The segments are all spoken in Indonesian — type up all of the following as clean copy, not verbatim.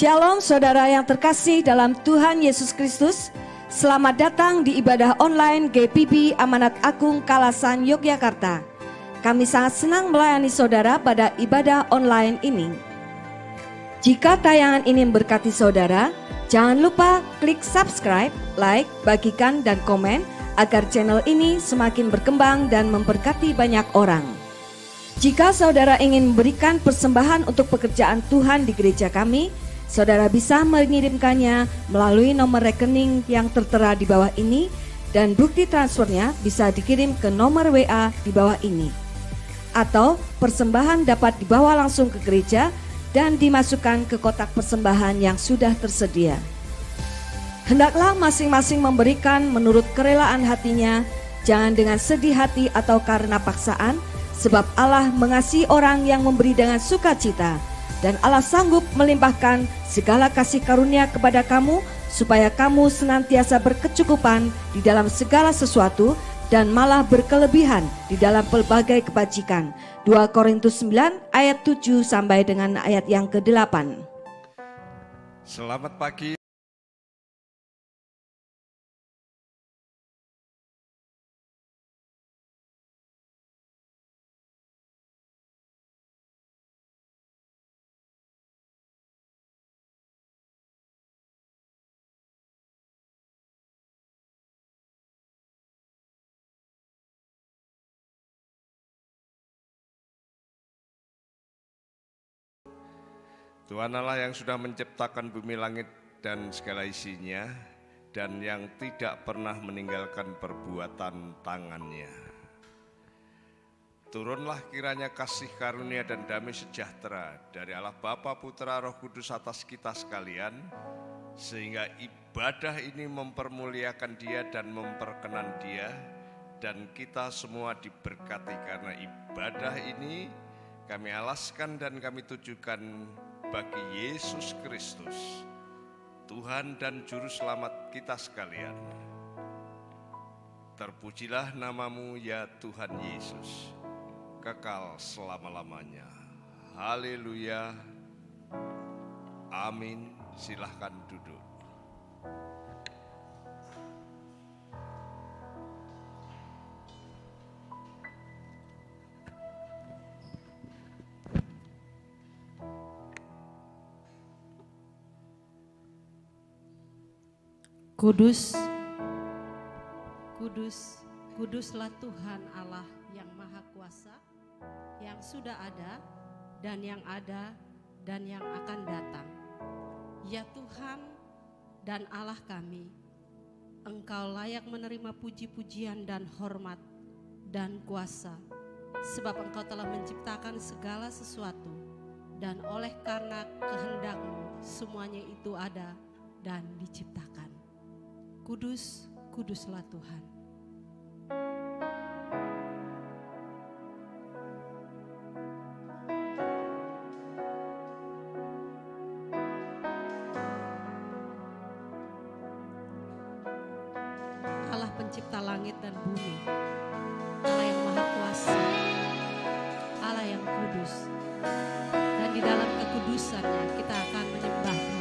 Shalom saudara yang terkasih dalam Tuhan Yesus Kristus. Selamat datang di ibadah online GPB Amanat Agung Kalasan Yogyakarta. Kami sangat senang melayani saudara pada ibadah online ini. Jika tayangan ini memberkati saudara, jangan lupa klik subscribe, like, bagikan, dan komen agar channel ini semakin berkembang dan memberkati banyak orang. Jika saudara ingin memberikan persembahan untuk pekerjaan Tuhan di gereja kami, saudara bisa mengirimkannya melalui nomor rekening yang tertera di bawah ini dan bukti transfernya bisa dikirim ke nomor WA di bawah ini. Atau persembahan dapat dibawa langsung ke gereja dan dimasukkan ke kotak persembahan yang sudah tersedia. Hendaklah masing-masing memberikan menurut kerelaan hatinya, jangan dengan sedih hati atau karena paksaan, sebab Allah mengasihi orang yang memberi dengan sukacita. Dan Allah sanggup melimpahkan segala kasih karunia kepada kamu, supaya kamu senantiasa berkecukupan di dalam segala sesuatu, dan malah berkelebihan di dalam pelbagai kebajikan. 2 Korintus 9 ayat 7 sampai dengan ayat yang ke-8. Selamat pagi. Tuhan Allah yang sudah menciptakan bumi langit dan segala isinya, dan yang tidak pernah meninggalkan perbuatan tangannya. Turunlah kiranya kasih karunia dan damai sejahtera dari Allah Bapa, Putra, Roh Kudus atas kita sekalian, sehingga ibadah ini mempermuliakan Dia dan memperkenan Dia, dan kita semua diberkati karena ibadah ini kami alaskan dan kami tujukan bagi Yesus Kristus, Tuhan dan Juru Selamat kita sekalian. Terpujilah namamu ya Tuhan Yesus, kekal selama-lamanya. Haleluya. Amin. Silahkan duduk. Kudus, kudus, kuduslah Tuhan Allah yang Maha Kuasa, yang sudah ada dan yang ada dan yang akan datang. Ya Tuhan dan Allah kami, Engkau layak menerima puji-pujian dan hormat dan kuasa, sebab Engkau telah menciptakan segala sesuatu, dan oleh karena kehendak-Mu semuanya itu ada dan diciptakan. Kudus, kuduslah Tuhan. Allah pencipta langit dan bumi, Allah yang Maha Kuasa, Allah yang kudus, dan di dalam kekudusannya kita akan menyembah Dia.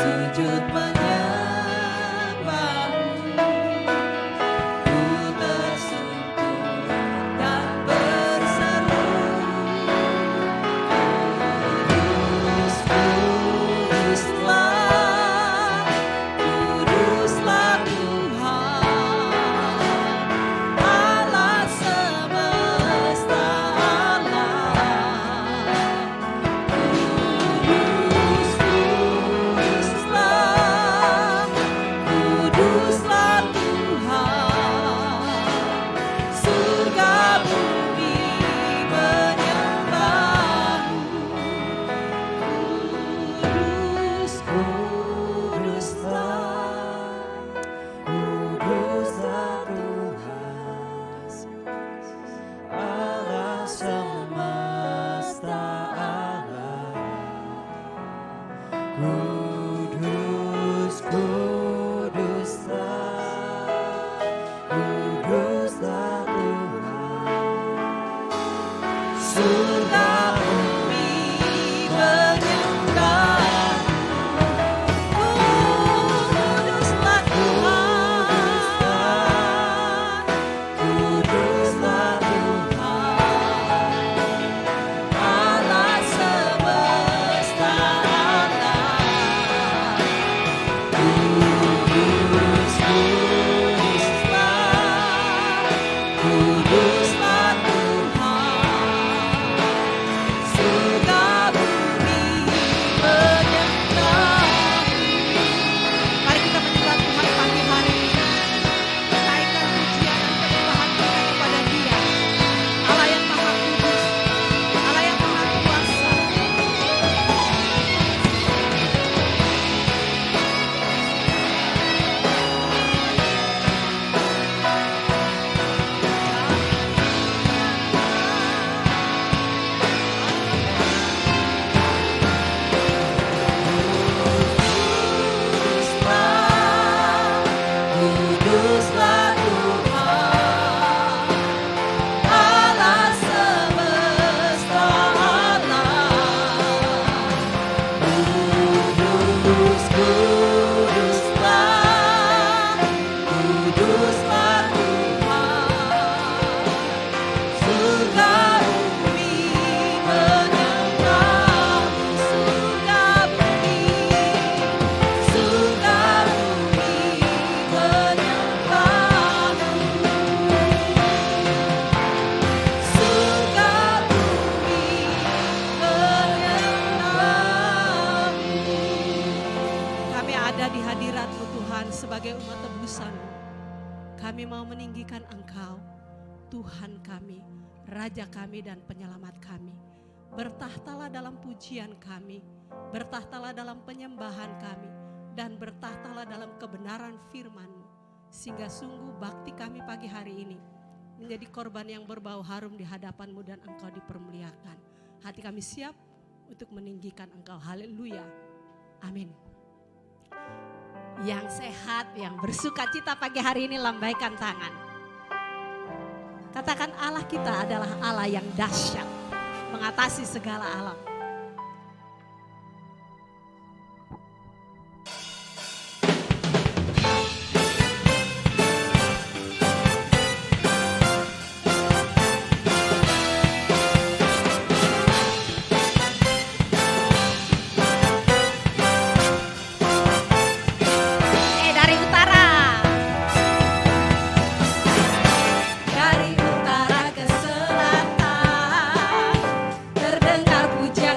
sujud menyembahmu, ku tersentuh dan berseru, kudus, kuduslah, kuduslah Tuhan, Allah semesta alam. Kudus, kuduslah, kuduslah Tuhan, surga bumi menyembahmu. Kudus, kuduslah, kuduslah Tuhan, Allah semesta alam. Kudus, kuduslah, kuduslah Tuhan, surga bumi menyembahmu. Kuduslah Tuhan, kuduslah Tuhan, Allah semesta alam. Kudus, kuduslah, kuduslah Tuhan, surga bumi menyembahmu. Mari kita menyembah Tuhan pagi hari ini. Naikkan pujian dan penyembahan kita kepada Dia, Allah yang Maha Kudus, Allah yang Maha Kuasa. Kuduslah Tuhan, Allah semesta alam. Kudus, kuduslah, kuduslah Tuhan, surga bumi menyembahmu. Surga bumi, surga bumi menyembahmu. Surga bumi menyembahmu. Kami ada di hadirat-Mu Tuhan sebagai umat tebusan-Mu. Kami mau meninggikan Engkau, Tuhan kami, Raja kami dan penyelamat kami. Bertahtalah dalam pujian kami, bertahtalah dalam penyembahan kami, dan bertahtalah dalam kebenaran firman-Mu. Sehingga sungguh bakti kami pagi hari ini menjadi korban yang berbau harum di hadapan-Mu dan Engkau dipermuliakan. Hati kami siap untuk meninggikan Engkau. Haleluya. Amin. Yang sehat, yang bersuka cita pagi hari ini lambaikan tangan. Katakan Allah kita adalah Allah yang dahsyat, mengatasi segala alam. Dari utara. Dari utara ke selatan terdengar pujian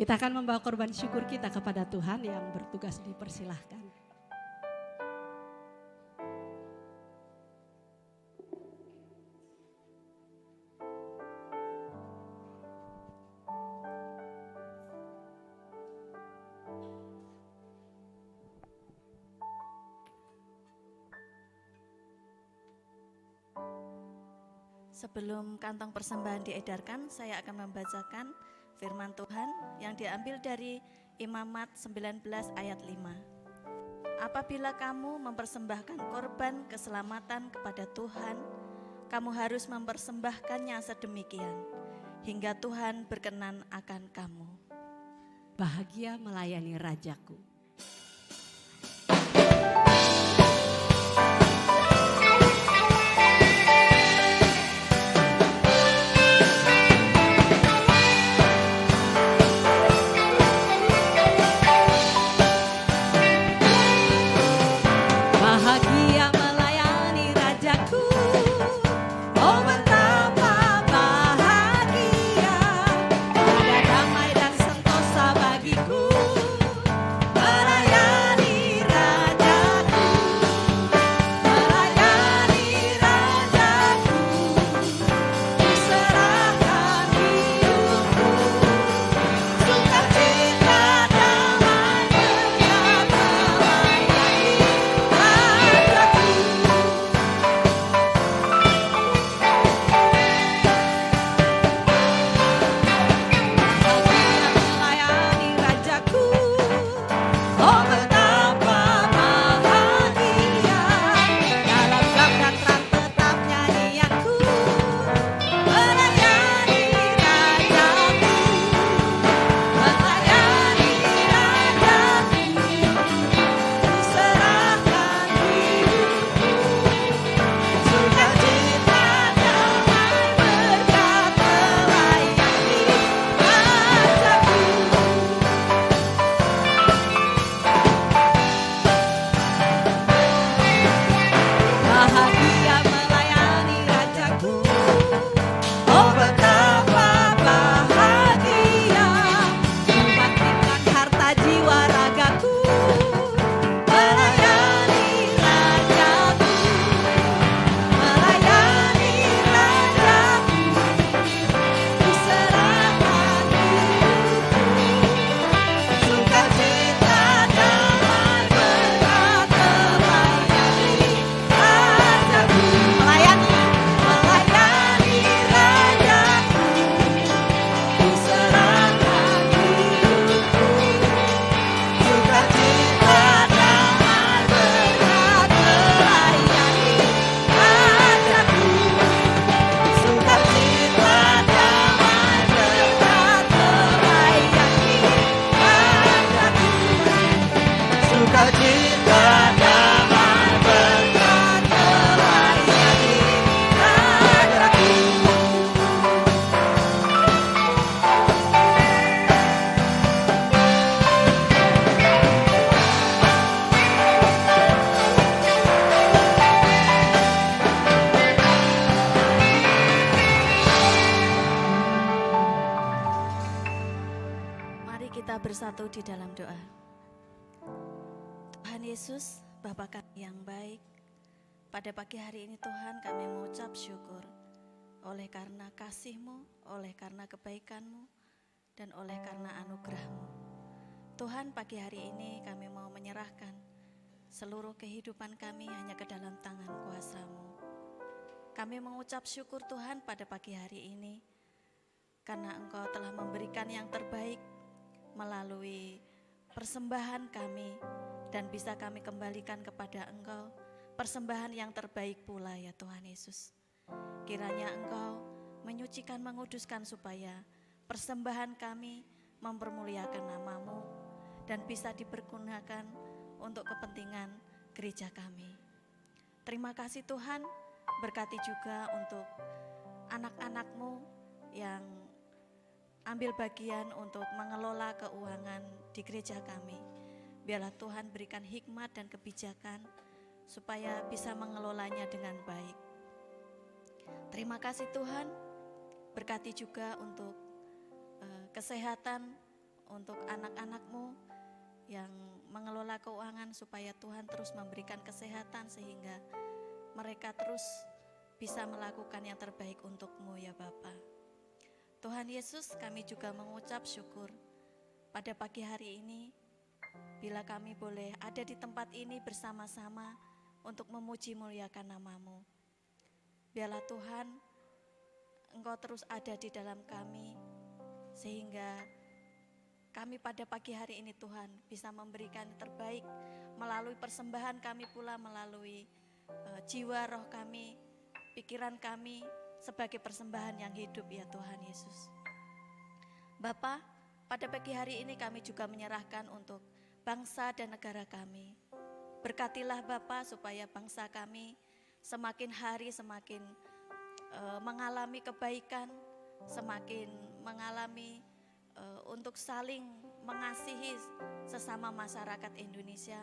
Kita akan membawa korban syukur kita kepada Tuhan. Yang bertugas dipersilahkan. Sebelum kantong persembahan diedarkan, saya akan membacakan firman Tuhan yang diambil dari Imamat 19 ayat 5. Apabila kamu mempersembahkan korban keselamatan kepada Tuhan, kamu harus mempersembahkannya sedemikian, hingga Tuhan berkenan akan kamu. Bahagia melayani Rajaku. Bahagia melayani Rajaku. Oh betapa bahagia, ada damai dan sentosa bagiku. Melayani Rajaku, melayani Rajaku, kuserahkan hidupku, sukacita damai berkata melayani Rajaku. Bahagia melayani Rajaku. Oh betapa bahagia, dalam gam dan terang tetap nyanyianku. Melayani Rajaku, melayani Rajaku, kuserahkan hidupku, sukacita damai berkat melayani Rajaku. Bahagia melayani Rajaku. Oh betapa bahagia, membangkitkan harta jiwa ragaku. Melayani Rajaku, melayani Rajaku, kuserahkan hidupku, sukacita damai berkat melayani Rajaku. Melayani, melayani Rajaku, kuserahkan hidupku, sukacita damai berkat melayani Rajaku, sukacita damai berkat melayani Rajaku, sukacita damai berkat melayani Rajaku. Mari kita bersatu di dalam doa. Tuhan Yesus, Bapa kami yang baik, pada pagi hari ini Tuhan kami mengucap syukur oleh karena kasih-Mu, oleh karena kebaikan-Mu, dan oleh karena anugerah-Mu. Tuhan, pagi hari ini kami mau menyerahkan seluruh kehidupan kami hanya ke dalam tangan kuasa-Mu. Kami mengucap syukur Tuhan pada pagi hari ini karena Engkau telah memberikan yang terbaik melalui persembahan kami, dan bisa kami kembalikan kepada Engkau persembahan yang terbaik pula ya Tuhan Yesus. Kiranya Engkau menyucikan, menguduskan supaya persembahan kami mempermuliakan nama-Mu dan bisa dipergunakan untuk kepentingan gereja kami. Terima kasih Tuhan, berkati juga untuk anak-anak-Mu yang ambil bagian untuk mengelola keuangan di gereja kami. Biarlah Tuhan berikan hikmat dan kebijakan supaya bisa mengelolanya dengan baik. Terima kasih Tuhan, berkati juga untuk kesehatan untuk anak-anak-Mu yang mengelola keuangan supaya Tuhan terus memberikan kesehatan sehingga mereka terus bisa melakukan yang terbaik untuk-Mu ya Bapa. Tuhan Yesus, kami juga mengucap syukur pada pagi hari ini bila kami boleh ada di tempat ini bersama-sama untuk memuji muliakan nama-Mu. Biarlah Tuhan, Engkau terus ada di dalam kami sehingga kami pada pagi hari ini Tuhan bisa memberikan yang terbaik melalui persembahan kami pula, melalui jiwa roh kami, pikiran kami sebagai persembahan yang hidup ya Tuhan Yesus. Bapa, pada pagi hari ini kami juga menyerahkan untuk bangsa dan negara kami. Berkatilah Bapa supaya bangsa kami semakin hari semakin mengalami kebaikan, semakin mengalami untuk saling mengasihi sesama masyarakat Indonesia,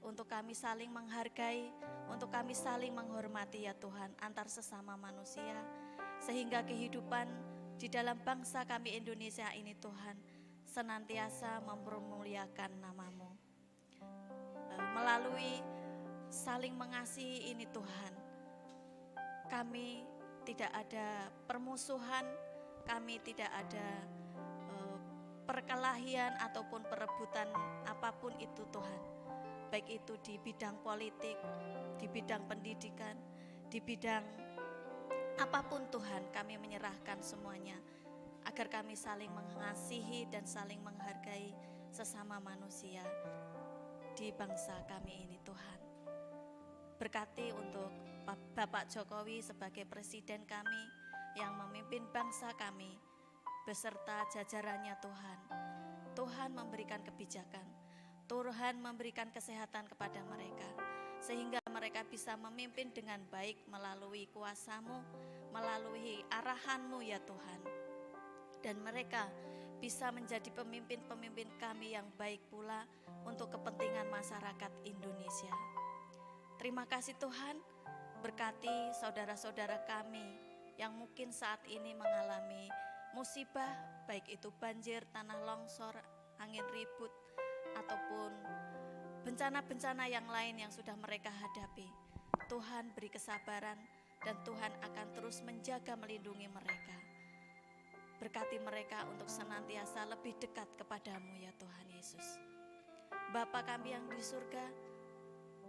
untuk kami saling menghargai, untuk kami saling menghormati ya Tuhan antar sesama manusia, sehingga kehidupan di dalam bangsa kami Indonesia ini Tuhan senantiasa mempermuliakan nama-Mu. Melalui saling mengasihi ini Tuhan, kami tidak ada permusuhan, kami tidak ada perkelahian ataupun perebutan apapun itu Tuhan. Baik itu di bidang politik, di bidang pendidikan, di bidang apapun Tuhan, kami menyerahkan semuanya agar kami saling mengasihi dan saling menghargai sesama manusia di bangsa kami ini Tuhan. Berkati untuk Bapak Jokowi sebagai presiden kami yang memimpin bangsa kami beserta jajarannya Tuhan. Tuhan memberikan kebijakan, Tuhan memberikan kesehatan kepada mereka, sehingga mereka bisa memimpin dengan baik melalui kuasa-Mu, melalui arahan-Mu ya Tuhan. Dan mereka bisa menjadi pemimpin-pemimpin kami yang baik pula untuk kepentingan masyarakat Indonesia. Terima kasih Tuhan, berkati saudara-saudara kami yang mungkin saat ini mengalami musibah, baik itu banjir, tanah longsor, angin ribut, ataupun bencana-bencana yang lain yang sudah mereka hadapi. Tuhan beri kesabaran dan Tuhan akan terus menjaga melindungi mereka. Berkati mereka untuk senantiasa lebih dekat kepadamu ya Tuhan Yesus. Bapa kami yang di surga,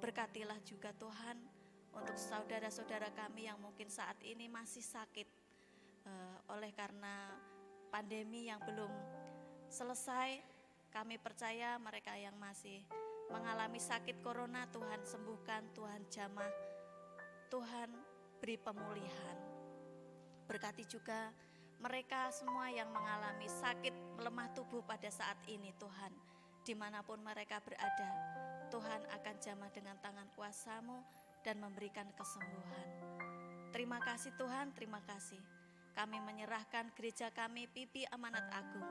berkatilah juga Tuhan untuk saudara-saudara kami yang mungkin saat ini masih sakit oleh karena pandemi yang belum selesai. Kami percaya mereka yang masih mengalami sakit corona, Tuhan sembuhkan, Tuhan jamah, Tuhan beri pemulihan. Berkati juga mereka semua yang mengalami sakit melemah tubuh pada saat ini Tuhan. Dimanapun mereka berada, Tuhan akan jamah dengan tangan kuasa-Mu dan memberikan kesembuhan. Terima kasih Tuhan, terima kasih. Kami menyerahkan gereja kami PIBI Amanat Agung.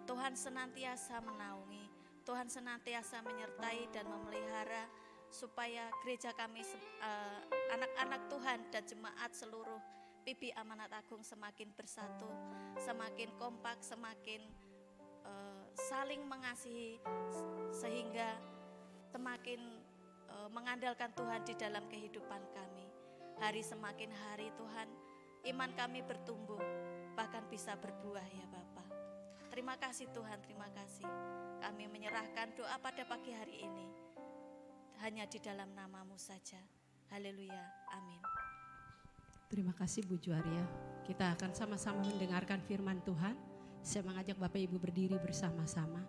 Tuhan senantiasa menaungi, Tuhan senantiasa menyertai dan memelihara supaya gereja kami, anak-anak Tuhan dan jemaat seluruh PIBI Amanat Agung semakin bersatu, semakin kompak, semakin saling mengasihi sehingga semakin mengandalkan Tuhan di dalam kehidupan kami. Hari semakin hari Tuhan, iman kami bertumbuh, bahkan bisa berbuah ya Bapa. Terima kasih Tuhan, terima kasih. Kami menyerahkan doa pada pagi hari ini hanya di dalam nama-Mu saja. Haleluya, amin. Terima kasih Bu Juaria. Kita akan sama-sama mendengarkan firman Tuhan. Saya mengajak Bapak Ibu berdiri bersama-sama.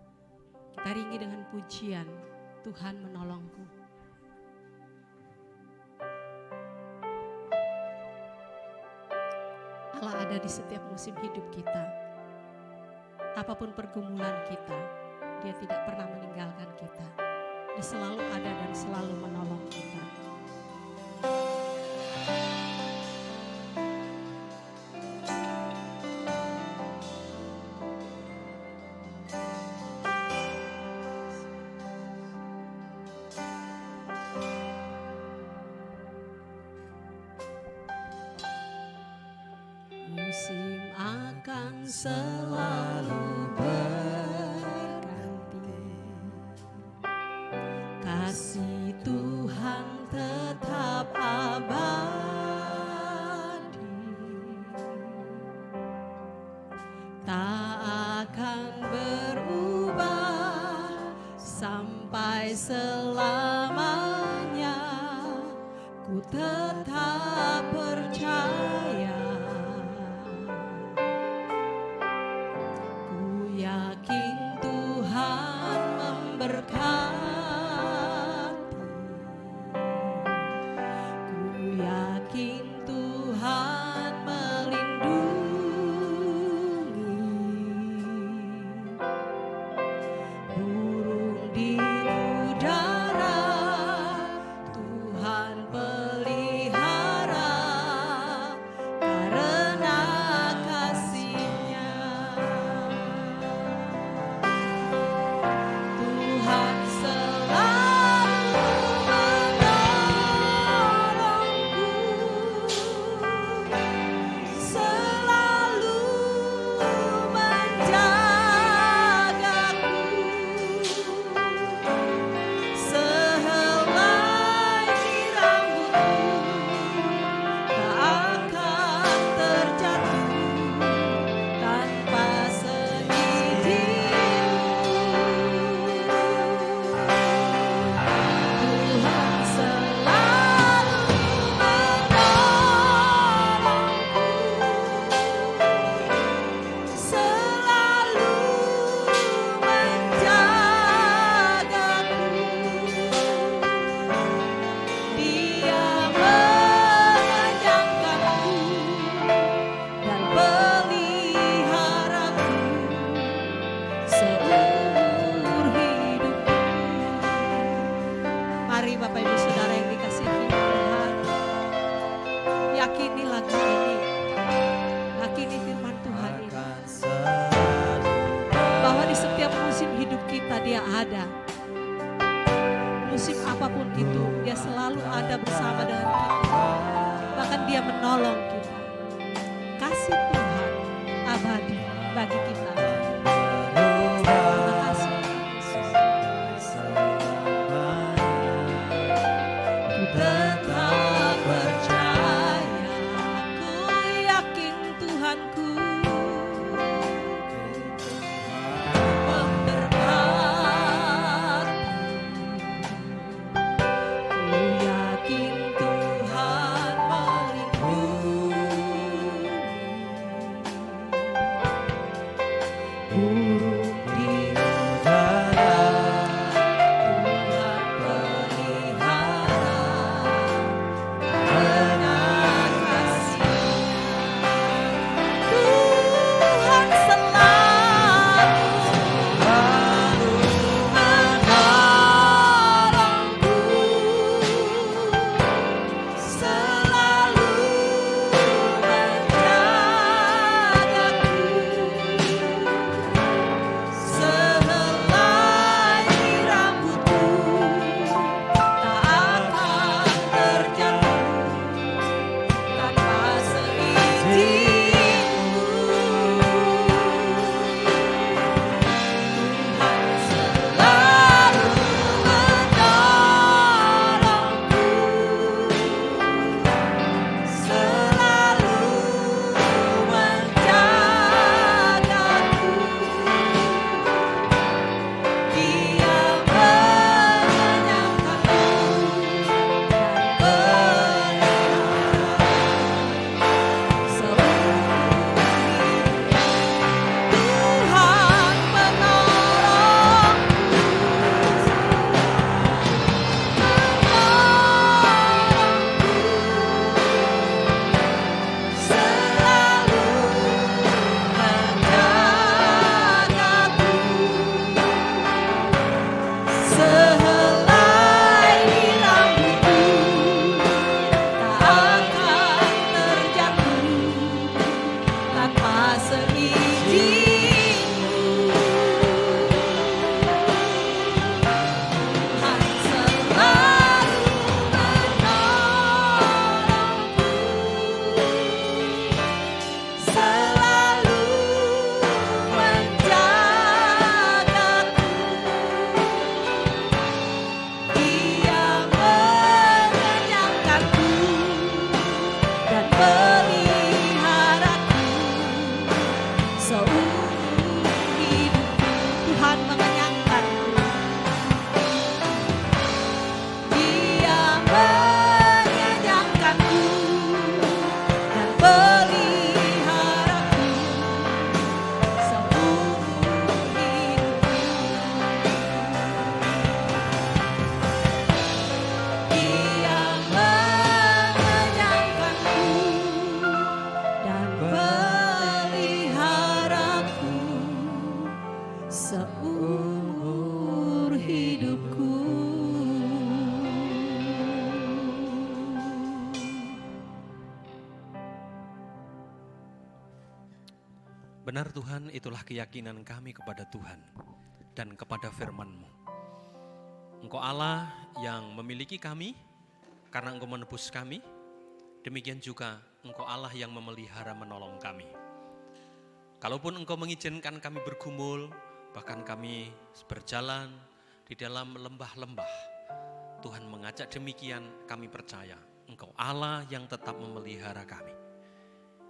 Kita ringi dengan pujian, Tuhan menolongku. Allah ada di setiap musim hidup kita. Apapun pergumulan kita, Dia tidak pernah meninggalkan kita. Dia selalu ada dan selalu menolong kita. Musim akan selalu berlalu. tetap percaya. Ku yakin Tuhan memberkati. Ku yakin Tuhan melindungi. Burung di udara Tuhan pelihara karena kasih-Nya. Tuhan selalu menolongku, selalu menjagaku. Sehelai rambutku tak akan terjatuh tanpa seizin-Mu. Tuhan selalu menolongku, selalu menjagaku. Dia mengenyangkanku dan peliharaku seumur hidupku. Mari Bapak Ibu Saudara yang dikasihi Tuhan, yakini lagu ini, yakini firman Tuhan ini, bahwa di setiap musim hidup kita Dia ada. Musim apapun itu, Dia selalu ada bersama dengan kita. Bahkan Dia menolong kita. Kasih Tuhan abadi bagi kita. Terima kasih Yesus. Ku tetap percaya, ku yakin Tuhanku memberkati. Ku yakin Tuhan melindungi. Burung di udara Tuhan pelihara Benar Tuhan, itulah keyakinan kami kepada Tuhan dan kepada firman-Mu. Engkau Allah yang memiliki kami karena Engkau menebus kami, demikian juga Engkau Allah yang memelihara menolong kami. Kalaupun Engkau mengizinkan kami bergumul, bahkan kami berjalan di dalam lembah-lembah, Tuhan mengajak demikian, kami percaya Engkau Allah yang tetap memelihara kami.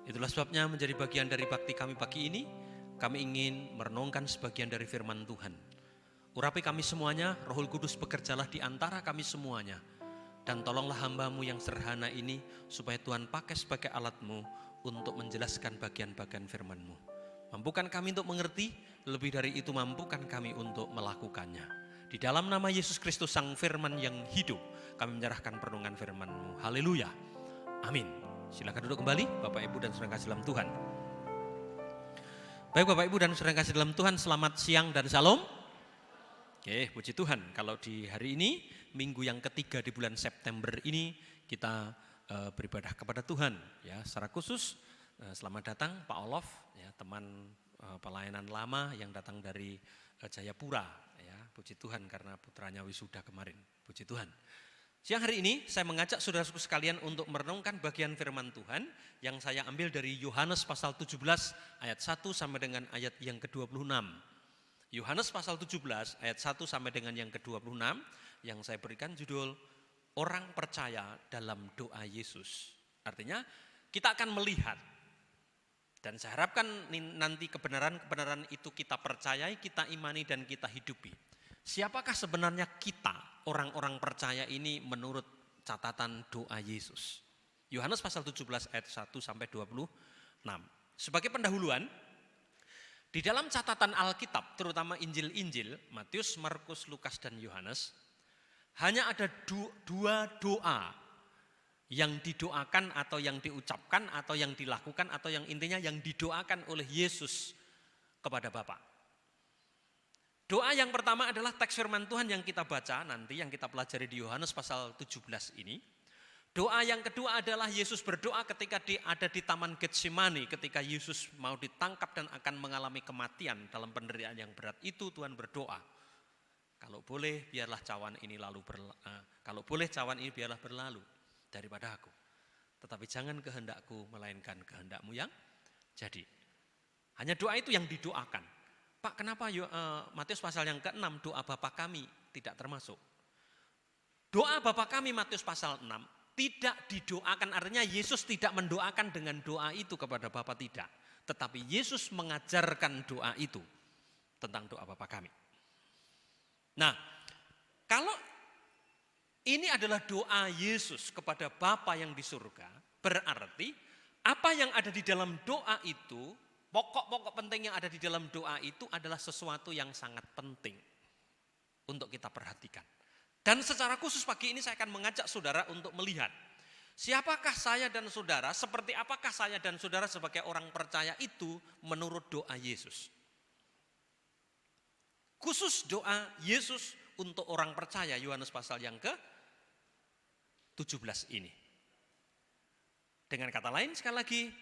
Itulah sebabnya menjadi bagian dari bakti kami pagi ini, kami ingin merenungkan sebagian dari firman Tuhan. Urapi kami semuanya, Roh Kudus bekerjalah di antara kami semuanya. Dan tolonglah hamba-Mu yang sederhana ini, supaya Tuhan pakai sebagai alat-Mu untuk menjelaskan bagian-bagian firman-Mu. Mampukan kami untuk mengerti, lebih dari itu mampukan kami untuk melakukannya. Di dalam nama Yesus Kristus Sang Firman yang hidup, kami menyerahkan perenungan firman-Mu. Haleluya. Amin. Silakan duduk kembali, Bapak Ibu dan saudara kasih dalam Tuhan. Baik Bapak Ibu dan saudara kasih dalam Tuhan, selamat siang dan salam. Oke, puji Tuhan. Kalau di hari ini, minggu yang ketiga di bulan September ini, kita beribadah kepada Tuhan. Ya, secara khusus, selamat datang Pak Olof, ya, teman pelayanan lama yang datang dari Jayapura. Ya, puji Tuhan karena putranya wisuda kemarin. Puji Tuhan. Siang hari ini saya mengajak saudaraku sekalian untuk merenungkan bagian firman Tuhan yang saya ambil dari Yohanes pasal 17 ayat 1 sampai dengan ayat yang ke-26. Yohanes pasal 17 ayat 1 sampai dengan yang ke-26 yang saya berikan judul Orang Percaya dalam Doa Yesus. Artinya kita akan melihat dan saya harapkan nanti kebenaran-kebenaran itu kita percayai, kita imani dan kita hidupi. Siapakah sebenarnya kita, orang-orang percaya ini menurut catatan doa Yesus? Yohanes pasal 17 ayat 1 sampai 26. Sebagai pendahuluan, di dalam catatan Alkitab, terutama Injil-Injil, Matius, Markus, Lukas, dan Yohanes, hanya ada dua doa yang didoakan atau yang diucapkan atau yang dilakukan atau yang intinya yang didoakan oleh Yesus kepada Bapa. Doa yang pertama adalah teks firman Tuhan yang kita baca nanti, yang kita pelajari di Yohanes pasal 17 ini. Doa yang kedua adalah Yesus berdoa ketika ada di Taman Getsemani, ketika Yesus mau ditangkap dan akan mengalami kematian dalam penderitaan yang berat itu, Tuhan berdoa. Kalau boleh biarlah cawan ini biarlah berlalu daripada aku. Tetapi jangan kehendakku melainkan kehendakmu yang jadi. Hanya doa itu yang didoakan. Pak, kenapa Matius pasal yang ke-6 doa Bapa kami tidak termasuk? Doa Bapa kami Matius pasal 6 tidak didoakan, artinya Yesus tidak mendoakan dengan doa itu kepada Bapa, tidak. Tetapi Yesus mengajarkan doa itu tentang doa Bapa kami. Nah, kalau ini adalah doa Yesus kepada Bapa yang di surga, berarti apa yang ada di dalam doa itu, pokok-pokok penting yang ada di dalam doa itu adalah sesuatu yang sangat penting untuk kita perhatikan. Dan secara khusus pagi ini saya akan mengajak saudara untuk melihat siapakah saya dan saudara, seperti apakah saya dan saudara sebagai orang percaya itu menurut doa Yesus. Khusus doa Yesus untuk orang percaya, Yohanes pasal yang ke-17 ini. Dengan kata lain sekali lagi,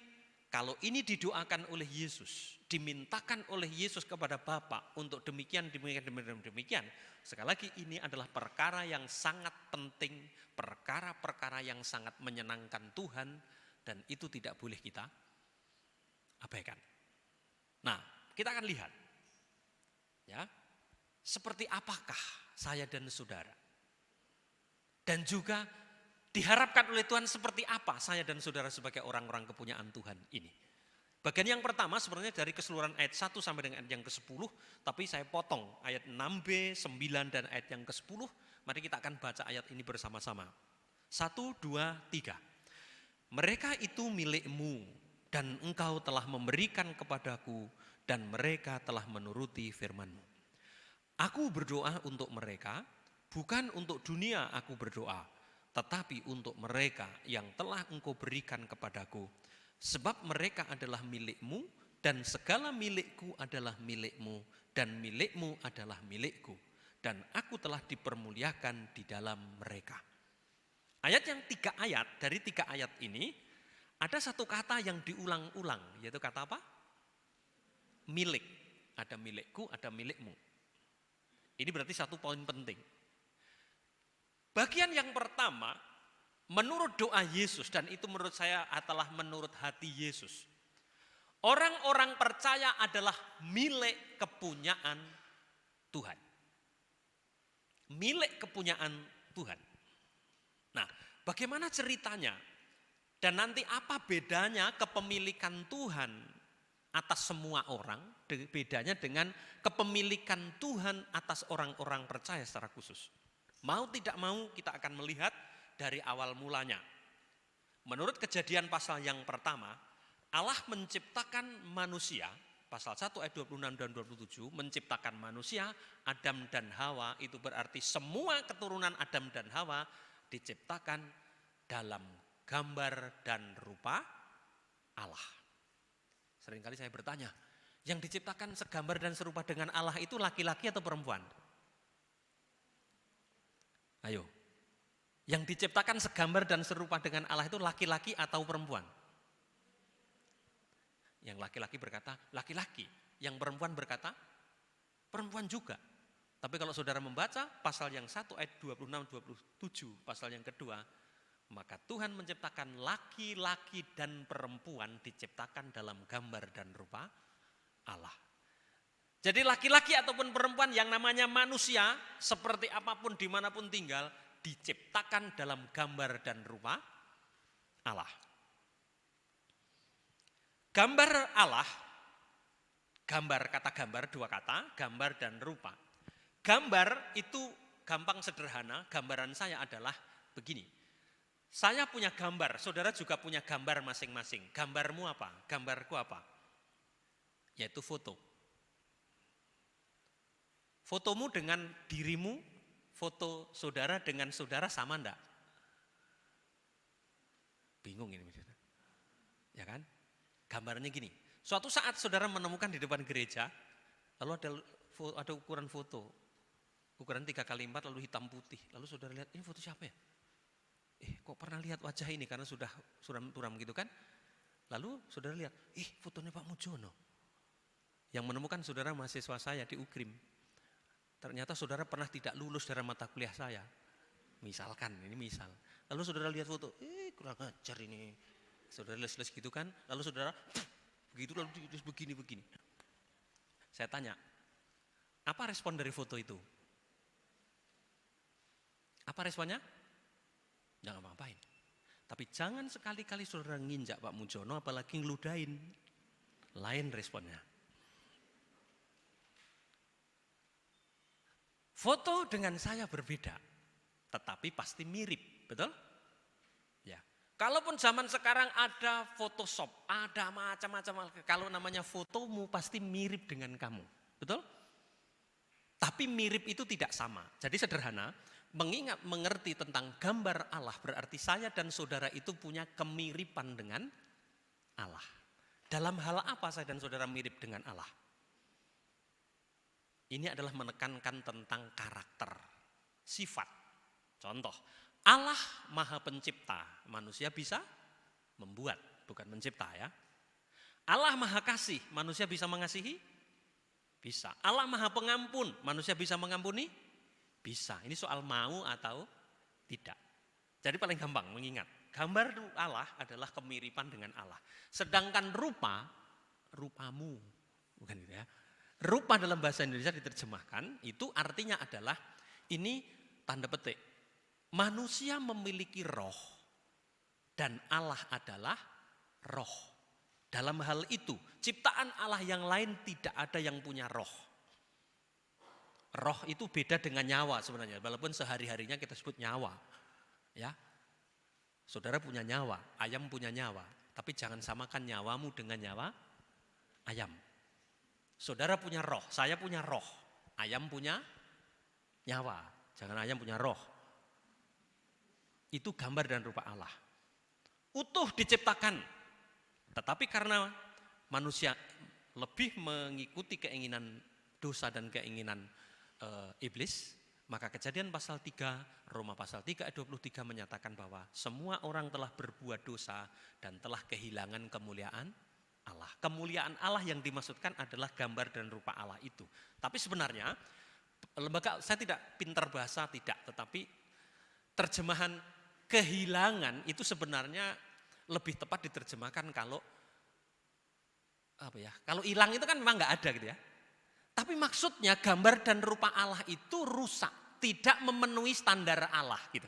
kalau ini didoakan oleh Yesus, dimintakan oleh Yesus kepada Bapa untuk demikian, sekali lagi ini adalah perkara yang sangat penting, perkara-perkara yang sangat menyenangkan Tuhan, dan itu tidak boleh kita abaikan. Nah, kita akan lihat, ya, seperti apakah saya dan saudara, dan juga diharapkan oleh Tuhan seperti apa saya dan saudara sebagai orang-orang kepunyaan Tuhan ini. Bagian yang pertama sebenarnya dari keseluruhan ayat 1 sampai dengan ayat yang ke-10, tapi saya potong ayat 6b, 9 dan ayat yang ke-10. Mari kita akan baca ayat ini bersama-sama. 1, 2, 3. Mereka itu milikmu dan engkau telah memberikan kepadaku dan mereka telah menuruti firman-Mu. Aku berdoa untuk mereka, bukan untuk dunia aku berdoa, tetapi untuk mereka yang telah engkau berikan kepadaku. Sebab mereka adalah milikmu dan segala milikku adalah milikmu dan milikmu adalah milikku. Dan aku telah dipermuliakan di dalam mereka. Ayat yang 3 ayat, dari 3 ayat ini ada satu kata yang diulang-ulang, yaitu kata apa? milik. Ada milikku, ada milikmu. Ini berarti satu poin penting. Bagian yang pertama, menurut doa Yesus, dan itu menurut saya adalah menurut hati Yesus. Orang-orang percaya adalah milik kepunyaan Tuhan. Milik kepunyaan Tuhan. Nah, bagaimana ceritanya? Dan nanti apa bedanya kepemilikan Tuhan atas semua orang, bedanya dengan kepemilikan Tuhan atas orang-orang percaya secara khusus. Mau tidak mau kita akan melihat dari awal mulanya. Menurut Kejadian pasal yang pertama, Allah menciptakan manusia, pasal 1 ayat 26 dan 27, menciptakan manusia, Adam dan Hawa, itu berarti semua keturunan Adam dan Hawa diciptakan dalam gambar dan rupa Allah. Seringkali saya bertanya, yang diciptakan segambar dan serupa dengan Allah itu laki-laki atau perempuan? Ayo, yang diciptakan segambar dan serupa dengan Allah itu laki-laki atau perempuan? Yang laki-laki berkata, laki-laki. Yang perempuan berkata, perempuan juga. Tapi kalau saudara membaca pasal yang 1 ayat 26-27, pasal yang kedua, maka Tuhan menciptakan laki-laki dan perempuan diciptakan dalam gambar dan rupa Allah. Jadi laki-laki ataupun perempuan yang namanya manusia, seperti apapun dimanapun tinggal, diciptakan dalam gambar dan rupa Allah. Gambar Allah, gambar kata gambar, dua kata, gambar dan rupa. Gambar itu gampang sederhana, gambaran saya adalah begini. Saya punya gambar, saudara juga punya gambar masing-masing. Gambarmu apa? Gambarku apa? Yaitu foto. Fotomu dengan dirimu, foto saudara dengan saudara sama enggak? Bingung ini. Ya kan? Gambarnya gini, suatu saat saudara menemukan di depan gereja, lalu ada ukuran foto, ukuran 3x4 lalu hitam putih. Lalu saudara lihat, ini foto siapa ya? Kok pernah lihat wajah ini karena sudah suram-suram gitu kan? Lalu saudara lihat, fotonya Pak Mujono. Yang menemukan saudara mahasiswa saya di UKRIM. Ternyata saudara pernah tidak lulus dari mata kuliah saya. Misalkan, ini misal. Lalu saudara lihat foto, kurang ajar ini. Saudara les-les gitu kan, lalu saudara begitu lalu begini-begini. Saya tanya, apa respon dari foto itu? Apa responnya? Jangan ngapain. Tapi jangan sekali-kali saudara nginjak Pak Mujono, apalagi ngeludain. Lain responnya. Foto dengan saya berbeda, tetapi pasti mirip, betul? Ya. Kalaupun zaman sekarang ada Photoshop, ada macam-macam, kalau namanya fotomu pasti mirip dengan kamu, betul? Tapi mirip itu tidak sama. Jadi sederhana, mengerti tentang gambar Allah berarti saya dan saudara itu punya kemiripan dengan Allah. Dalam hal apa saya dan saudara mirip dengan Allah? Ini adalah menekankan tentang karakter, sifat. Contoh, Allah Maha Pencipta, manusia bisa membuat, bukan mencipta ya. Allah Maha Kasih, manusia bisa mengasihi? Bisa. Allah Maha Pengampun, manusia bisa mengampuni? Bisa. Ini soal mau atau tidak. Jadi paling gampang mengingat, gambar Allah adalah kemiripan dengan Allah. Sedangkan rupamu, bukan gitu ya. Rupa dalam bahasa Indonesia diterjemahkan, itu artinya adalah, ini tanda petik, manusia memiliki roh dan Allah adalah roh. Dalam hal itu, ciptaan Allah yang lain tidak ada yang punya roh. Roh itu beda dengan nyawa sebenarnya, walaupun sehari-harinya kita sebut nyawa. Ya, saudara punya nyawa, ayam punya nyawa, tapi jangan samakan nyawamu dengan nyawa ayam. Saudara punya roh, saya punya roh, ayam punya nyawa, jangan ayam punya roh. Itu gambar dan rupa Allah. Utuh diciptakan, tetapi karena manusia lebih mengikuti keinginan dosa dan keinginan iblis, maka Kejadian pasal 3, Roma pasal 3 ayat 23 menyatakan bahwa semua orang telah berbuat dosa dan telah kehilangan kemuliaan Allah. Kemuliaan Allah yang dimaksudkan adalah gambar dan rupa Allah itu. Tapi sebenarnya lembaga, saya tidak pintar bahasa, tidak, tetapi terjemahan kehilangan itu sebenarnya lebih tepat diterjemahkan kalau kalau hilang itu kan memang nggak ada gitu ya. Tapi maksudnya gambar dan rupa Allah itu rusak, tidak memenuhi standar Allah gitu.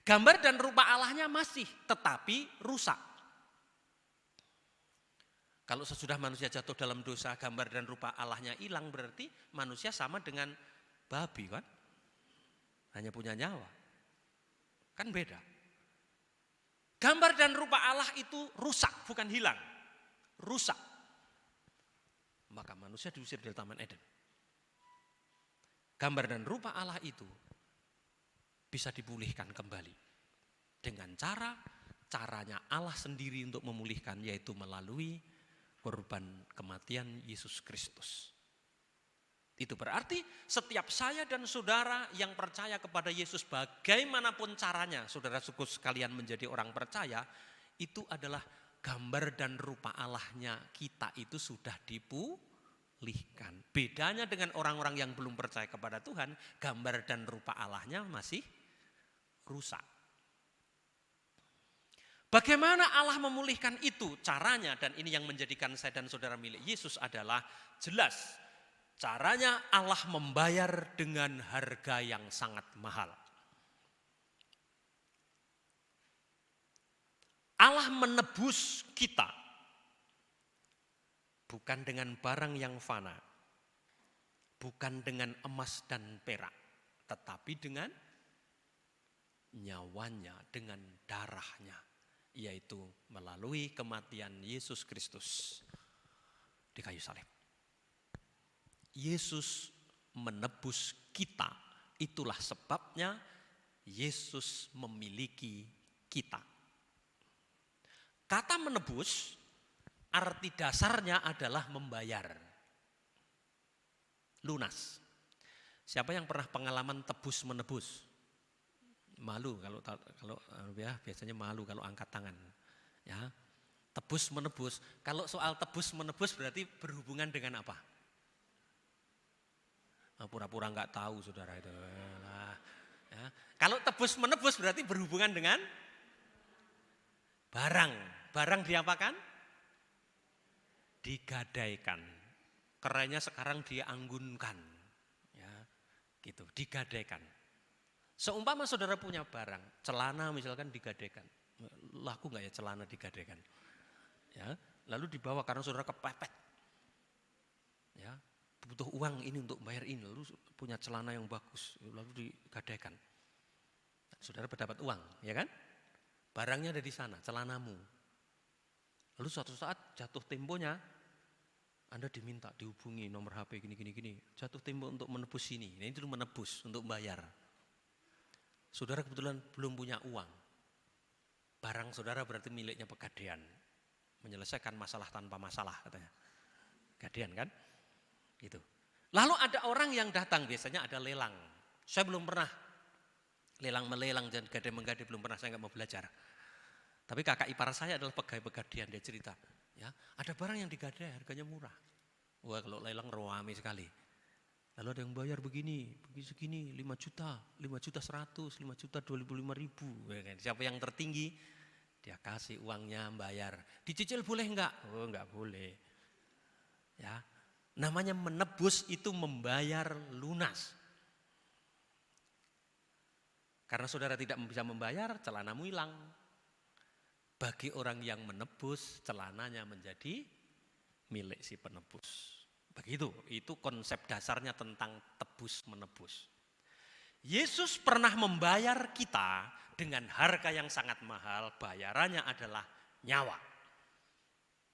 Gambar dan rupa Allahnya masih, tetapi rusak. Kalau sesudah manusia jatuh dalam dosa, gambar dan rupa Allahnya hilang, berarti manusia sama dengan babi kan? Hanya punya nyawa. Kan beda. Gambar dan rupa Allah itu rusak, bukan hilang. Rusak. Maka manusia diusir dari Taman Eden. Gambar dan rupa Allah itu bisa dipulihkan kembali. Dengan caranya Allah sendiri untuk memulihkan, yaitu melalui korban kematian Yesus Kristus. Itu berarti setiap saya dan saudara yang percaya kepada Yesus, bagaimanapun caranya saudara suku sekalian menjadi orang percaya, itu adalah gambar dan rupa Allahnya kita itu sudah dipulihkan. Bedanya dengan orang-orang yang belum percaya kepada Tuhan, gambar dan rupa Allahnya masih rusak. Bagaimana Allah memulihkan itu caranya, dan ini yang menjadikan saya dan saudara milik Yesus adalah jelas. Caranya Allah membayar dengan harga yang sangat mahal. Allah menebus kita bukan dengan barang yang fana, bukan dengan emas dan perak, tetapi dengan nyawanya, dengan darahnya, yaitu melalui kematian Yesus Kristus di kayu salib. Yesus menebus kita, itulah sebabnya Yesus memiliki kita. Kata menebus, arti dasarnya adalah membayar. Lunas. Siapa yang pernah pengalaman tebus menebus? Malu kalau ya biasanya malu kalau angkat tangan. Ya. Tebus menebus. Kalau soal tebus menebus berarti berhubungan dengan apa? Pura-pura enggak tahu saudara itu. Nah, ya. Kalau tebus menebus berarti berhubungan dengan barang. Barang diapakan? Digadaikan. Kerennya sekarang dianggunkan. Ya, gitu, digadaikan. Seumpama saudara punya barang, celana misalkan digadaikan. Laku enggak ya celana digadaikan? Ya, lalu dibawa karena saudara kepepet. Ya, butuh uang ini untuk bayar ini, lalu punya celana yang bagus, lalu digadaikan. Saudara berdapat uang, ya kan? Barangnya ada di sana, celanamu. Lalu suatu saat jatuh temponya, Anda diminta dihubungi nomor HP gini. Jatuh tempo untuk menebus ini. Nah, itu menebus untuk bayar. Saudara kebetulan belum punya uang. Barang saudara berarti miliknya pegadaian. Menyelesaikan masalah tanpa masalah katanya. Gadean kan? Gitu. Lalu ada orang yang datang, biasanya ada lelang. Saya belum pernah lelang-melelang dan gade-menggade, belum pernah, saya nggak mau belajar. Tapi kakak ipar saya adalah pegawai pegadaian, dia cerita, ya ada barang yang digadai harganya murah. Wah kalau lelang ramai sekali. Lalu ada yang bayar begini segini, 5 juta 100, 5 juta 25.000. Siapa yang tertinggi, dia kasih uangnya bayar. Dicicil boleh enggak? Oh enggak boleh. Ya, namanya menebus itu membayar lunas. Karena saudara tidak bisa membayar, celanamu hilang. Bagi orang yang menebus, celananya menjadi milik si penebus. Begitu, itu konsep dasarnya tentang tebus menebus. Yesus pernah membayar kita dengan harga yang sangat mahal, bayarannya adalah nyawa.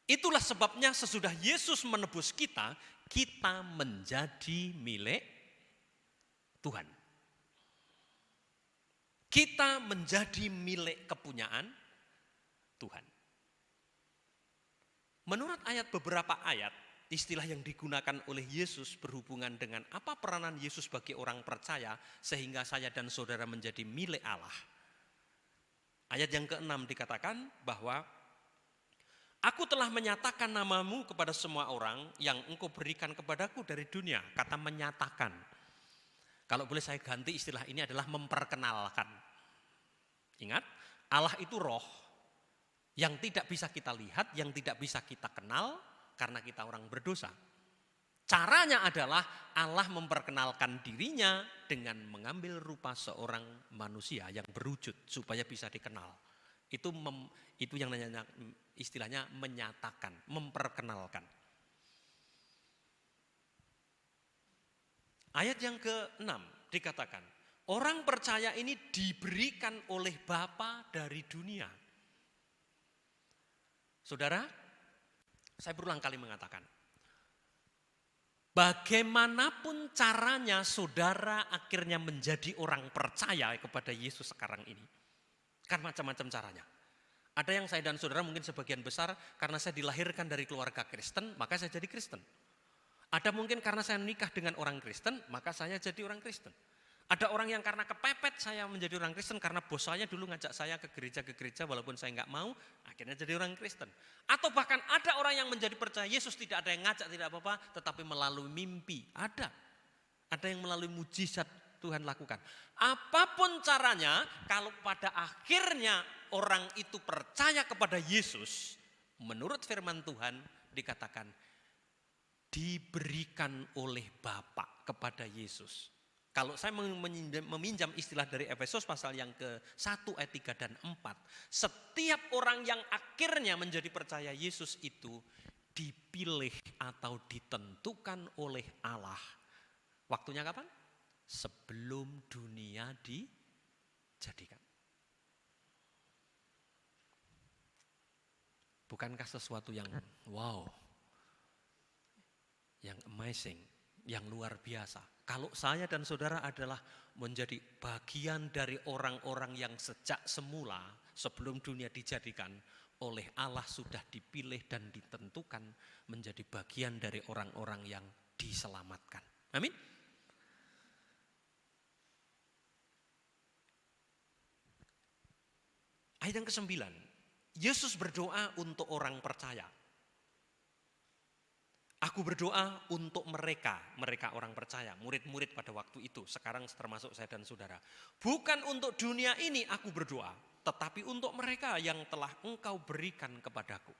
Itulah sebabnya sesudah Yesus menebus kita, kita menjadi milik Tuhan. Kita menjadi milik kepunyaan Tuhan. Menurut beberapa ayat, istilah yang digunakan oleh Yesus berhubungan dengan apa peranan Yesus bagi orang percaya sehingga saya dan saudara menjadi milik Allah. Ayat yang ke-6 dikatakan bahwa Aku telah menyatakan namamu kepada semua orang yang engkau berikan kepadaku dari dunia. Kata menyatakan. Kalau boleh saya ganti istilah ini adalah memperkenalkan. Ingat, Allah itu roh yang tidak bisa kita lihat, yang tidak bisa kita kenal karena kita orang berdosa. Caranya adalah Allah memperkenalkan dirinya dengan mengambil rupa seorang manusia yang berwujud supaya bisa dikenal. Itu yang namanya istilahnya menyatakan, memperkenalkan. Ayat yang ke-6 dikatakan, orang percaya ini diberikan oleh Bapa dari dunia. Saudara, saya berulang kali mengatakan, bagaimanapun caranya saudara akhirnya menjadi orang percaya kepada Yesus sekarang ini. Kan macam-macam caranya. Ada yang saya dan saudara mungkin sebagian besar karena saya dilahirkan dari keluarga Kristen, maka saya jadi Kristen. Ada mungkin karena saya menikah dengan orang Kristen, maka saya jadi orang Kristen. Ada orang yang karena kepepet saya menjadi orang Kristen karena bos saya dulu ngajak saya ke gereja walaupun saya nggak mau, akhirnya jadi orang Kristen. Atau bahkan ada orang yang menjadi percaya Yesus tidak ada yang ngajak, tidak apa-apa, tetapi melalui mimpi. Ada yang melalui mujizat Tuhan lakukan. Apapun caranya, kalau pada akhirnya orang itu percaya kepada Yesus, menurut firman Tuhan dikatakan diberikan oleh Bapa kepada Yesus. Kalau saya meminjam istilah dari Efesus pasal yang ke-1 ayat 3 dan 4, setiap orang yang akhirnya menjadi percaya Yesus itu dipilih atau ditentukan oleh Allah. Waktunya kapan? Sebelum dunia dijadikan. Bukankah sesuatu yang wow, yang amazing, yang luar biasa. Kalau saya dan saudara adalah menjadi bagian dari orang-orang yang sejak semula sebelum dunia dijadikan oleh Allah sudah dipilih dan ditentukan menjadi bagian dari orang-orang yang diselamatkan. Amin. Ayat yang ke-9, Yesus berdoa untuk orang percaya. Aku berdoa untuk mereka orang percaya, murid-murid pada waktu itu, sekarang termasuk saya dan saudara. Bukan untuk dunia ini aku berdoa, tetapi untuk mereka yang telah engkau berikan kepadaku.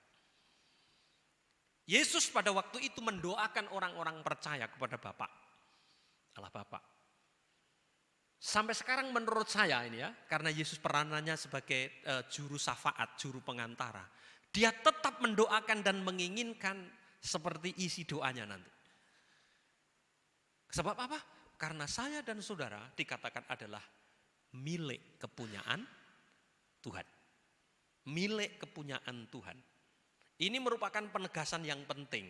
Yesus pada waktu itu mendoakan orang-orang percaya kepada Bapa, Allah Bapa. Sampai sekarang menurut saya ini ya, karena Yesus peranannya sebagai juru syafaat, juru pengantara. Dia tetap mendoakan dan menginginkan seperti isi doanya nanti. Sebab apa? Karena saya dan saudara dikatakan adalah milik kepunyaan Tuhan. Milik kepunyaan Tuhan. Ini merupakan penegasan yang penting.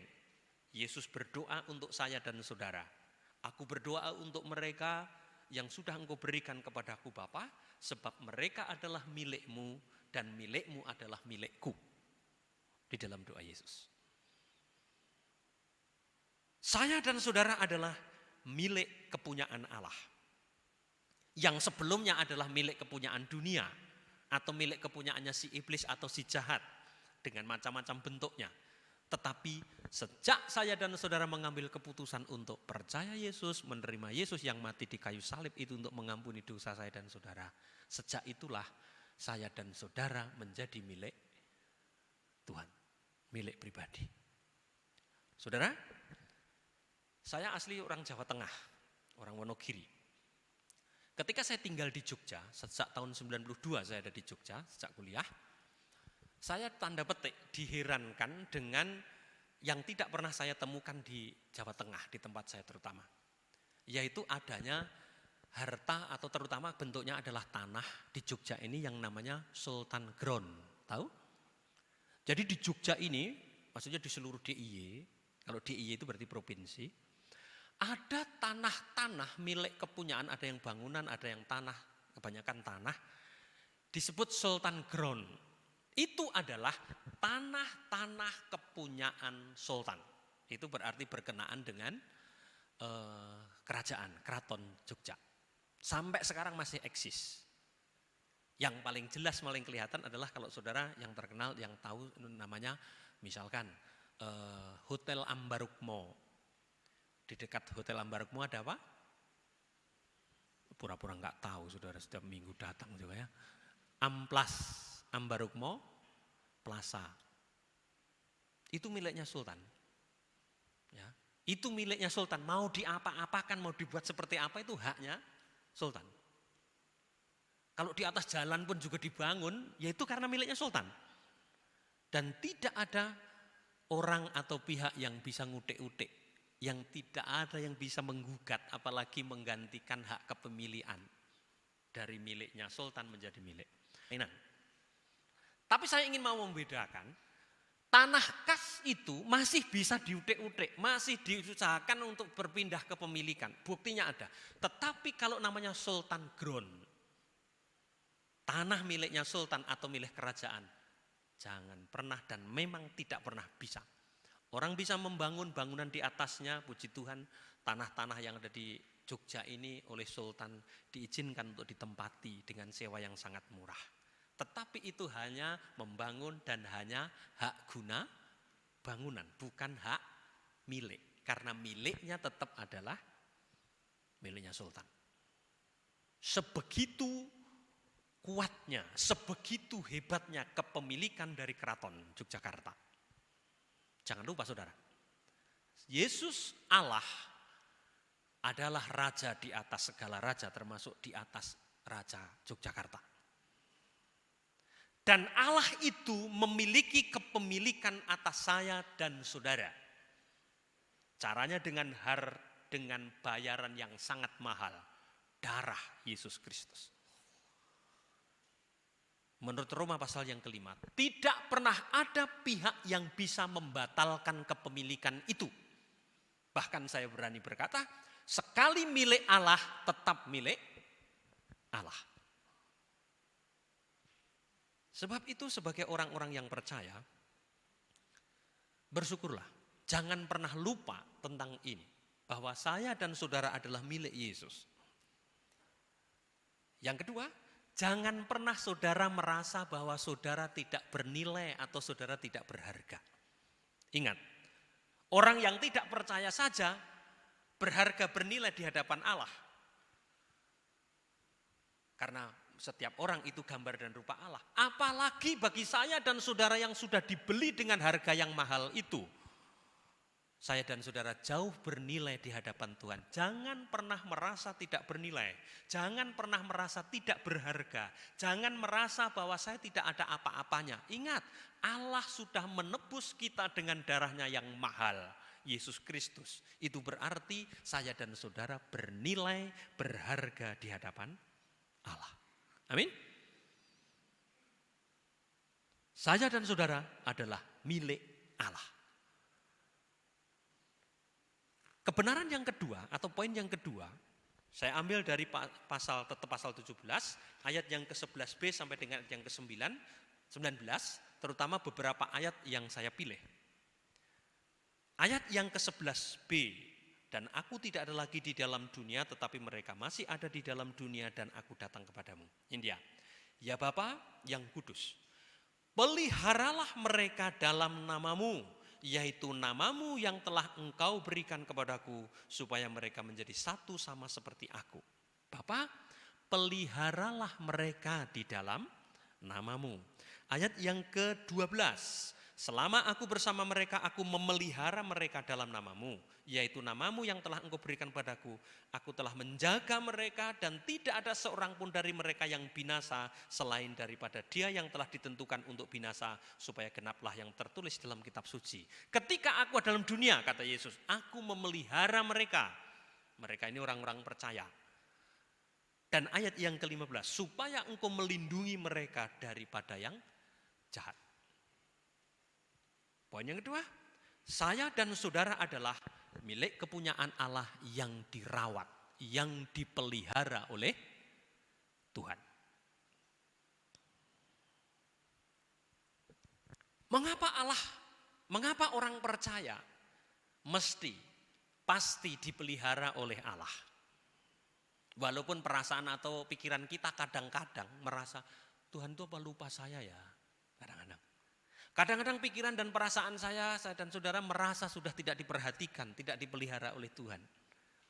Yesus berdoa untuk saya dan saudara. Aku berdoa untuk mereka yang sudah engkau berikan kepadaku Bapa, sebab mereka adalah milikmu dan milikmu adalah milikku. Di dalam doa Yesus. Saya dan saudara adalah milik kepunyaan Allah. Yang sebelumnya adalah milik kepunyaan dunia, atau milik kepunyaannya si iblis atau si jahat, dengan macam-macam bentuknya. Tetapi sejak saya dan saudara mengambil keputusan untuk percaya Yesus, menerima Yesus yang mati di kayu salib itu untuk mengampuni dosa saya dan saudara. Sejak itulah saya dan saudara menjadi milik Tuhan, milik pribadi. Saudara, saya asli orang Jawa Tengah, orang Wonogiri. Ketika saya tinggal di Jogja, sejak tahun 92 saya ada di Jogja, sejak kuliah. Saya tanda petik diherankan dengan yang tidak pernah saya temukan di Jawa Tengah, di tempat saya terutama. Yaitu adanya harta atau terutama bentuknya adalah tanah di Jogja ini yang namanya Sultan Ground. Tahu? Jadi di Jogja ini, maksudnya di seluruh DIY, kalau DIY itu berarti provinsi, ada tanah-tanah milik kepunyaan, ada yang bangunan, ada yang tanah, kebanyakan tanah, disebut Sultan Ground. Itu adalah tanah-tanah kepunyaan sultan. Itu berarti berkenaan dengan kerajaan, keraton Jogja. Sampai sekarang masih eksis. Yang paling jelas, paling kelihatan adalah kalau saudara yang terkenal, yang tahu namanya misalkan Hotel Ambarukmo. Di dekat Hotel Ambarukmo ada apa? Pura-pura nggak tahu saudara, setiap minggu datang juga ya. Amplas Ambarukmo Plaza. Itu miliknya Sultan. Ya, itu miliknya Sultan. Mau diapa-apakan, mau dibuat seperti apa itu haknya Sultan. Kalau di atas jalan pun juga dibangun, yaitu karena miliknya Sultan. Dan tidak ada orang atau pihak yang bisa ngutik-utik, yang tidak ada yang bisa menggugat, apalagi menggantikan hak kepemilikan dari miliknya Sultan menjadi milik. Nah, tapi saya ingin mau membedakan, tanah kas itu masih bisa diutik-utik, masih diusahakan untuk berpindah kepemilikan. Buktinya ada. Tetapi kalau namanya Sultan Ground, tanah miliknya Sultan atau milik kerajaan, jangan pernah dan memang tidak pernah bisa. Orang bisa membangun bangunan di atasnya, puji Tuhan, tanah-tanah yang ada di Jogja ini oleh Sultan diizinkan untuk ditempati dengan sewa yang sangat murah. Tetapi itu hanya membangun dan hanya hak guna bangunan, bukan hak milik. Karena miliknya tetap adalah miliknya Sultan. Sebegitu kuatnya, sebegitu hebatnya kepemilikan dari Keraton Yogyakarta. Jangan lupa saudara, Yesus Allah adalah raja di atas segala raja, termasuk di atas Raja Yogyakarta. Dan Allah itu memiliki kepemilikan atas saya dan saudara. Caranya dengan bayaran yang sangat mahal, darah Yesus Kristus. Menurut Roma pasal yang kelima, tidak pernah ada pihak yang bisa membatalkan kepemilikan itu. Bahkan saya berani berkata, sekali milik Allah tetap milik Allah. Sebab itu sebagai orang-orang yang percaya, bersyukurlah. Jangan pernah lupa tentang ini. Bahwa saya dan saudara adalah milik Yesus. Yang kedua, jangan pernah saudara merasa bahwa saudara tidak bernilai atau saudara tidak berharga. Ingat, orang yang tidak percaya saja berharga bernilai di hadapan Allah. Karena setiap orang itu gambar dan rupa Allah. Apalagi bagi saya dan saudara yang sudah dibeli dengan harga yang mahal itu. Saya dan saudara jauh bernilai di hadapan Tuhan. Jangan pernah merasa tidak bernilai. Jangan pernah merasa tidak berharga. Jangan merasa bahwa saya tidak ada apa-apanya. Ingat, Allah sudah menebus kita dengan darahnya yang mahal. Yesus Kristus. Itu berarti saya dan saudara bernilai, berharga di hadapan Allah. Amin. Saya dan saudara adalah milik Allah. Kebenaran yang kedua atau poin yang kedua, saya ambil dari pasal 17 ayat yang ke-11b sampai dengan yang ke-19, terutama beberapa ayat yang saya pilih. Ayat yang ke-11b, dan aku tidak ada lagi di dalam dunia, tetapi mereka masih ada di dalam dunia dan aku datang kepadamu. Ini dia. Ya Bapa yang kudus, peliharalah mereka dalam namamu, yaitu namamu yang telah engkau berikan kepadaku, supaya mereka menjadi satu sama seperti aku. Bapa, peliharalah mereka di dalam namamu. Ayat yang ke-12, selama aku bersama mereka, aku memelihara mereka dalam namamu, yaitu namamu yang telah engkau berikan padaku. Aku telah menjaga mereka dan tidak ada seorang pun dari mereka yang binasa selain daripada dia yang telah ditentukan untuk binasa, supaya genaplah yang tertulis dalam kitab suci. Ketika aku dalam dunia, kata Yesus, aku memelihara mereka. Mereka ini orang-orang percaya. Dan ayat yang ke-15, supaya engkau melindungi mereka daripada yang jahat. Poin yang kedua, saya dan saudara adalah milik kepunyaan Allah yang dirawat, yang dipelihara oleh Tuhan. Mengapa orang percaya pasti dipelihara oleh Allah? Walaupun perasaan atau pikiran kita kadang-kadang merasa, Tuhan itu apa lupa saya ya? Kadang-kadang. Kadang-kadang pikiran dan perasaan saya dan saudara merasa sudah tidak diperhatikan, tidak dipelihara oleh Tuhan.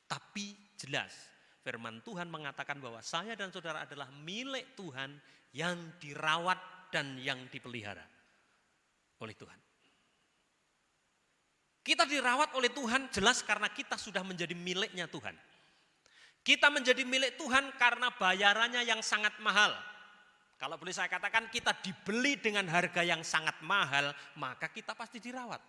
Tapi jelas firman Tuhan mengatakan bahwa saya dan saudara adalah milik Tuhan yang dirawat dan yang dipelihara oleh Tuhan. Kita dirawat oleh Tuhan jelas karena kita sudah menjadi miliknya Tuhan. Kita menjadi milik Tuhan karena bayarannya yang sangat mahal. Kalau boleh saya katakan kita dibeli dengan harga yang sangat mahal, maka kita pasti dirawat.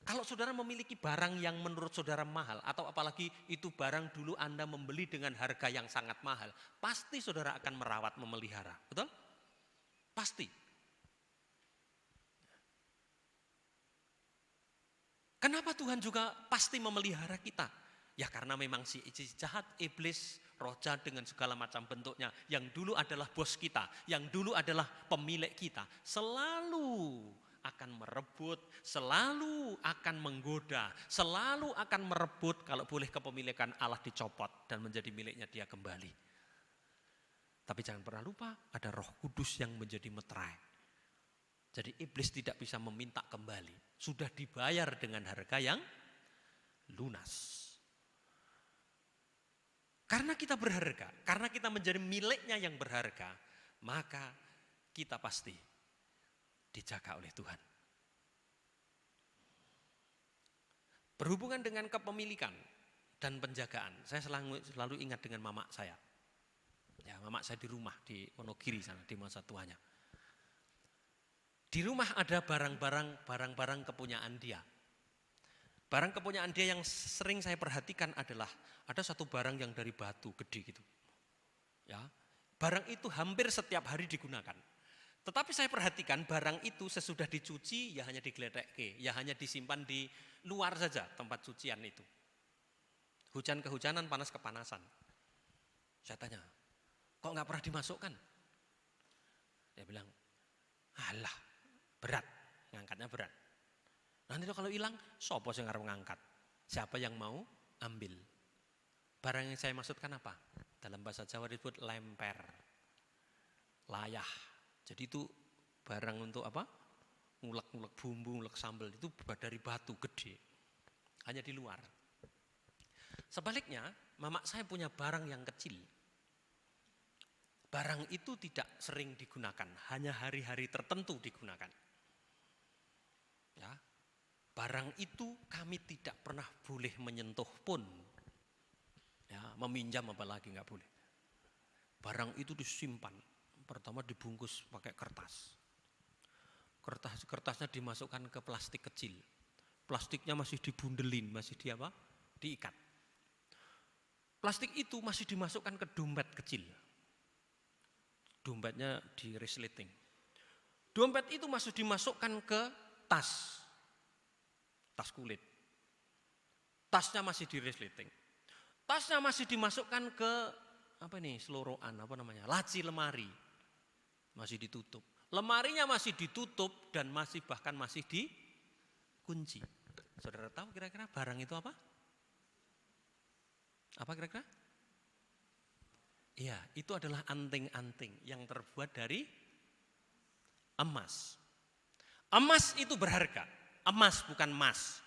Kalau saudara memiliki barang yang menurut saudara mahal, atau apalagi itu barang dulu Anda membeli dengan harga yang sangat mahal, pasti saudara akan merawat, memelihara. Betul? Pasti. Kenapa Tuhan juga pasti memelihara kita? Ya karena memang si jahat, iblis, roh jahat dengan segala macam bentuknya, yang dulu adalah bos kita, yang dulu adalah pemilik kita, selalu akan merebut, selalu akan menggoda, selalu akan merebut kalau boleh kepemilikan Allah dicopot dan menjadi miliknya dia kembali. Tapi jangan pernah lupa ada Roh Kudus yang menjadi meterai. Jadi iblis tidak bisa meminta kembali, sudah dibayar dengan harga yang lunas. Karena kita berharga, karena kita menjadi miliknya yang berharga, maka kita pasti dijaga oleh Tuhan. Berhubungan dengan kepemilikan dan penjagaan, saya selalu ingat dengan mama saya. Ya, mama saya di rumah di Wonogiri sana di masa tuanya. Di rumah ada barang-barang kepunyaan dia. Barang kepunyaan dia yang sering saya perhatikan adalah ada satu barang yang dari batu gede gitu. Ya, barang itu hampir setiap hari digunakan. Tetapi saya perhatikan barang itu sesudah dicuci ya hanya digeledekke, ya hanya disimpan di luar saja tempat cucian itu. Hujan kehujanan, panas kepanasan. Saya tanya, kok nggak pernah dimasukkan? Dia bilang, alah berat, ngangkatnya berat. Nanti kalau hilang, sopo yang harus ngangkat? Siapa yang mau ambil? Barang yang saya maksudkan apa? Dalam bahasa Jawa disebut lemper, layah. Jadi itu barang untuk apa? Ngulek-ngulek bumbu, ngulek sambal itu dari batu gede. Hanya di luar. Sebaliknya, mama saya punya barang yang kecil. Barang itu tidak sering digunakan, hanya hari-hari tertentu digunakan. Ya. Barang itu kami tidak pernah boleh menyentuh pun. Ya, meminjam apalagi nggak boleh. Barang itu disimpan. Pertama dibungkus pakai kertas. Kertasnya dimasukkan ke plastik kecil. Plastiknya masih dibundelin, masih diikat. Plastik itu masih dimasukkan ke dompet kecil. Dompetnya di resleting. Dompet itu masih dimasukkan ke tas kulit. Tasnya masih di resleting. Tasnya masih dimasukkan ke seloroan, laci lemari. Masih ditutup. Lemarinya masih ditutup dan bahkan masih dikunci. Saudara tahu kira-kira barang itu apa? Apa kira-kira? Iya, itu adalah anting-anting yang terbuat dari emas. Emas itu berharga. Emas bukan mas.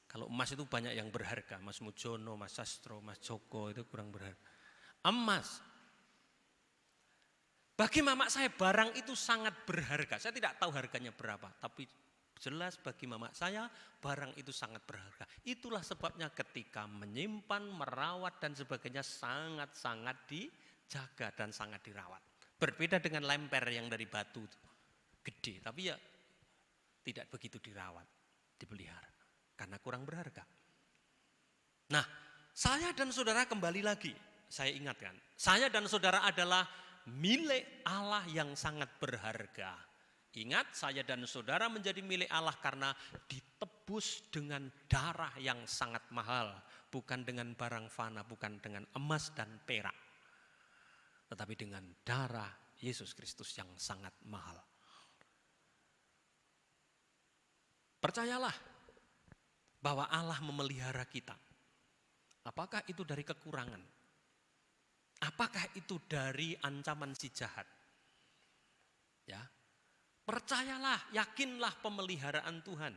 Kalau emas itu banyak yang berharga. Mas Mujono, Mas Sastro, Mas Joko itu kurang berharga. Emas. Bagi mama saya barang itu sangat berharga. Saya tidak tahu harganya berapa. Tapi jelas bagi mama saya barang itu sangat berharga. Itulah sebabnya ketika menyimpan, merawat dan sebagainya sangat-sangat dijaga dan sangat dirawat. Berbeda dengan lemper yang dari batu itu. Gede, tapi ya tidak begitu dirawat, dipelihara, karena kurang berharga. Nah, saya dan saudara kembali lagi, saya ingatkan, saya dan saudara adalah milik Allah yang sangat berharga. Ingat, saya dan saudara menjadi milik Allah karena ditebus dengan darah yang sangat mahal, bukan dengan barang fana, bukan dengan emas dan perak, tetapi dengan darah Yesus Kristus yang sangat mahal. Percayalah bahwa Allah memelihara kita. Apakah itu dari kekurangan? Apakah itu dari ancaman si jahat? Ya. Percayalah, yakinlah pemeliharaan Tuhan.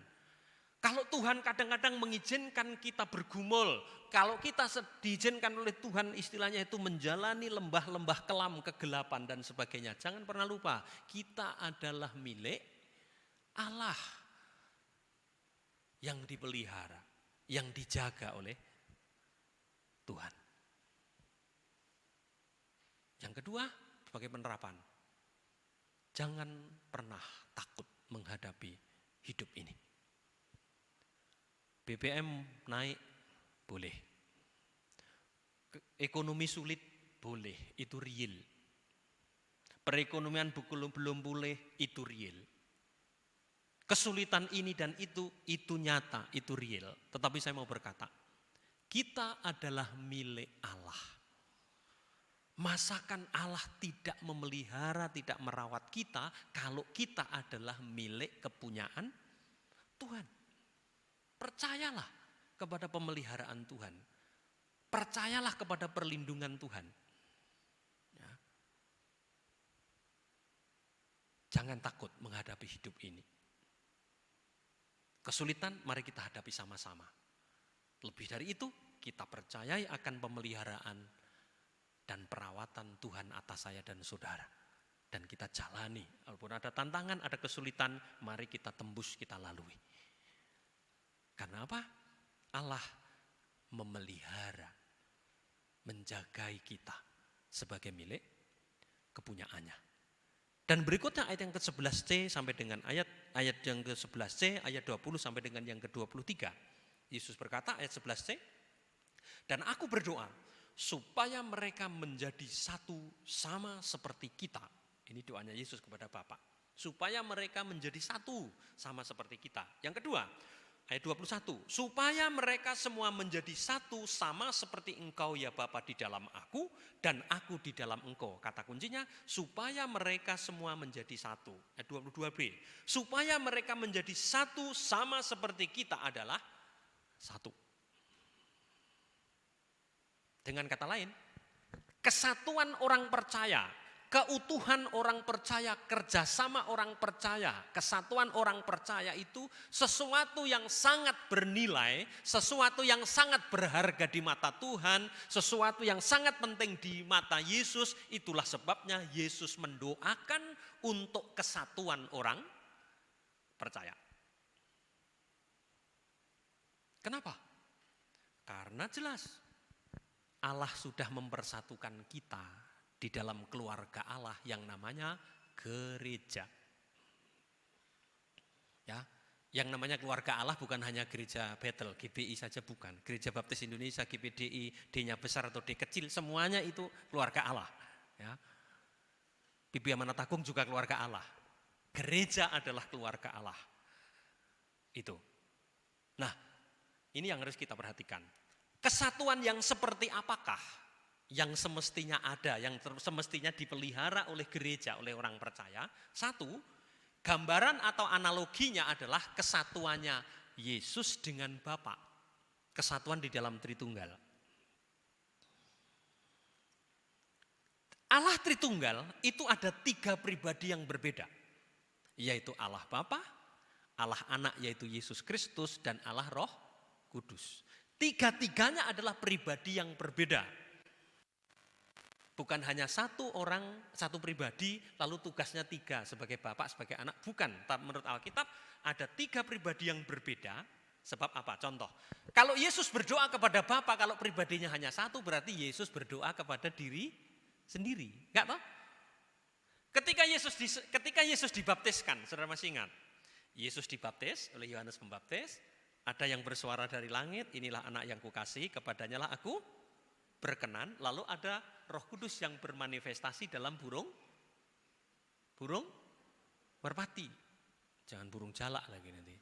Kalau Tuhan kadang-kadang mengizinkan kita bergumul, kalau kita diizinkan oleh Tuhan istilahnya itu menjalani lembah-lembah kelam, kegelapan dan sebagainya. Jangan pernah lupa, kita adalah milik Allah yang dipelihara, yang dijaga oleh Tuhan. Yang kedua, sebagai penerapan, jangan pernah takut menghadapi hidup ini. BBM naik, boleh. Ekonomi sulit, boleh, itu real. Perekonomian belum boleh, itu real. Kesulitan ini dan itu nyata, itu real. Tetapi saya mau berkata, kita adalah milik Allah. Masakan Allah tidak memelihara, tidak merawat kita kalau kita adalah milik kepunyaan Tuhan. Percayalah kepada pemeliharaan Tuhan. Percayalah kepada perlindungan Tuhan. Ya. Jangan takut menghadapi hidup ini. Kesulitan mari kita hadapi sama-sama. Lebih dari itu, kita percayai akan pemeliharaan dan perawatan Tuhan atas saya dan saudara. Dan kita jalani, walaupun ada tantangan, ada kesulitan, mari kita tembus, kita lalui. Karena apa? Allah memelihara, menjagai kita sebagai milik kepunyaannya. Dan berikutnya ayat yang ke-11c sampai dengan ayat yang ke-11c, ayat 20 sampai dengan yang ke-23. Yesus berkata ayat 11c, dan aku berdoa supaya mereka menjadi satu sama seperti kita. Ini doanya Yesus kepada Bapa. Supaya mereka menjadi satu sama seperti kita. Yang kedua, ayat 21, supaya mereka semua menjadi satu sama seperti Engkau ya Bapa di dalam aku dan aku di dalam Engkau. Kata kuncinya, supaya mereka semua menjadi satu. Ayat 22b, supaya mereka menjadi satu sama seperti kita adalah satu. Dengan kata lain, kesatuan orang percaya, keutuhan orang percaya, kerjasama orang percaya, kesatuan orang percaya itu sesuatu yang sangat bernilai, sesuatu yang sangat berharga di mata Tuhan, sesuatu yang sangat penting di mata Yesus. Itulah sebabnya Yesus mendoakan untuk kesatuan orang percaya. Kenapa? Karena jelas Allah sudah mempersatukan kita di dalam keluarga Allah yang namanya gereja. Ya, yang namanya keluarga Allah bukan hanya gereja Bethel, GBI saja bukan. Gereja Baptis Indonesia, GBDI, D-nya besar atau D kecil, semuanya itu keluarga Allah. Ya. PIB Amanat Agung juga keluarga Allah. Gereja adalah keluarga Allah. Itu. Nah, ini yang harus kita perhatikan. Kesatuan yang seperti apakah yang semestinya ada, yang semestinya dipelihara oleh gereja, oleh orang percaya? Satu, gambaran atau analoginya adalah kesatuannya Yesus dengan Bapa. Kesatuan di dalam Tritunggal. Allah Tritunggal itu ada 3 pribadi yang berbeda. Yaitu Allah Bapa, Allah Anak yaitu Yesus Kristus, dan Allah Roh Kudus. 3-tiganya adalah pribadi yang berbeda. Bukan hanya satu orang, satu pribadi, lalu tugasnya 3 sebagai bapak, sebagai anak. Bukan, menurut Alkitab ada 3 pribadi yang berbeda. Sebab apa? Contoh, kalau Yesus berdoa kepada Bapa, kalau pribadinya hanya satu, berarti Yesus berdoa kepada diri sendiri. Enggak toh? Ketika Yesus dibaptiskan, saudara masih ingat? Yesus dibaptis oleh Yohanes Pembaptis. Ada yang bersuara dari langit, inilah anak yang kukasihi, kepadanya lah aku berkenan. Lalu ada Roh Kudus yang bermanifestasi dalam burung merpati. Jangan burung jalak lagi nanti.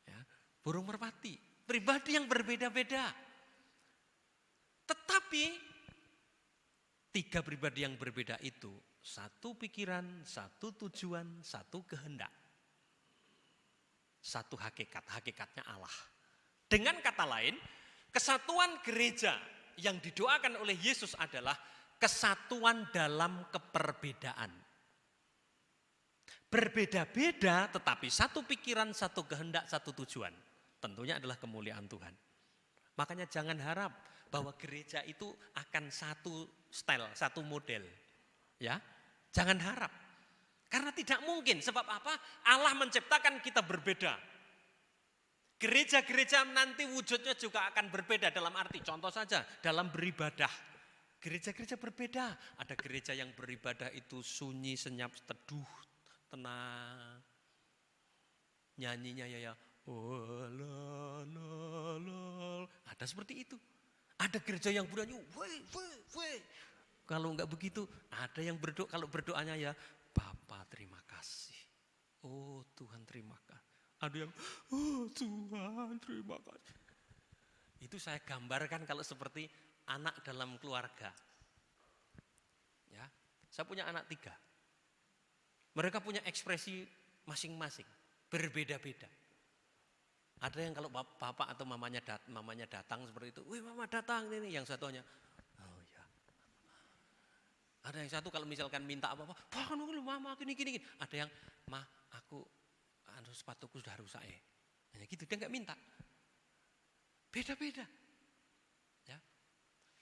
Ya, burung merpati, pribadi yang berbeda-beda. Tetapi 3 pribadi yang berbeda itu, satu pikiran, satu tujuan, satu kehendak. Satu hakikat, hakikatnya Allah. Dengan kata lain, kesatuan gereja yang didoakan oleh Yesus adalah kesatuan dalam keperbedaan. Berbeda-beda tetapi satu pikiran, satu kehendak, satu tujuan. Tentunya adalah kemuliaan Tuhan. Makanya jangan harap bahwa gereja itu akan satu style, satu model. Ya, jangan harap. Karena tidak mungkin, sebab apa? Allah menciptakan kita berbeda. Gereja-gereja nanti wujudnya juga akan berbeda dalam arti, contoh saja dalam beribadah. Gereja-gereja berbeda, ada gereja yang beribadah itu sunyi, senyap, teduh, tenang. Nyanyinya ya, oh, la, la, la. Ada seperti itu. Ada gereja yang bernyanyi, weh. Kalau enggak begitu, ada yang berdoa, kalau berdoanya ya, Bapa terima kasih. Oh Tuhan terima kasih. Ada yang, oh Tuhan terima kasih. Itu saya gambarkan kalau seperti anak dalam keluarga. Ya, saya punya anak 3. Mereka punya ekspresi masing-masing, berbeda-beda. Ada yang kalau bapak atau mamanya datang seperti itu, wih mama datang ini, yang satunya, oh ya. Ada yang satu kalau misalkan minta apa-apa, mama gini. Ada yang, ma aku sepatuku sudah rusak ya. Hanya gitu, dia nggak minta. Beda-beda. Ya.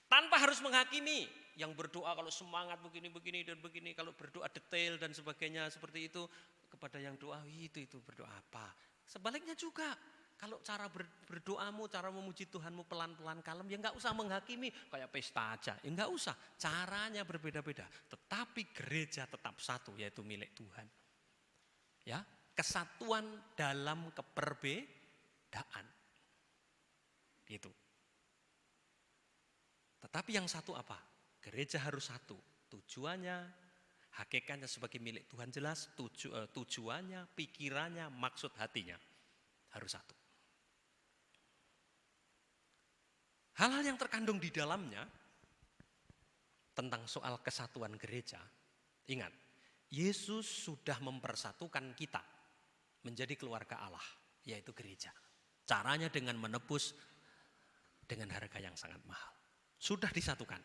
Tanpa harus menghakimi, yang berdoa kalau semangat begini dan begini, kalau berdoa detail dan sebagainya seperti itu, kepada yang doa itu berdoa apa. Sebaliknya juga, kalau cara berdoamu, cara memuji Tuhanmu pelan-pelan kalem, ya nggak usah menghakimi kayak pesta aja, ya nggak usah. Caranya berbeda-beda, tetapi gereja tetap satu, yaitu milik Tuhan. Ya, kesatuan dalam keperbedaan. Gitu. Tetapi yang satu apa? Gereja harus satu. Tujuannya, hakikatnya sebagai milik Tuhan jelas, tujuannya, pikirannya, maksud hatinya harus satu. Hal-hal yang terkandung di dalamnya tentang soal kesatuan gereja. Ingat, Yesus sudah mempersatukan kita menjadi keluarga Allah, yaitu gereja. Caranya dengan menebus dengan harga yang sangat mahal. Sudah disatukan.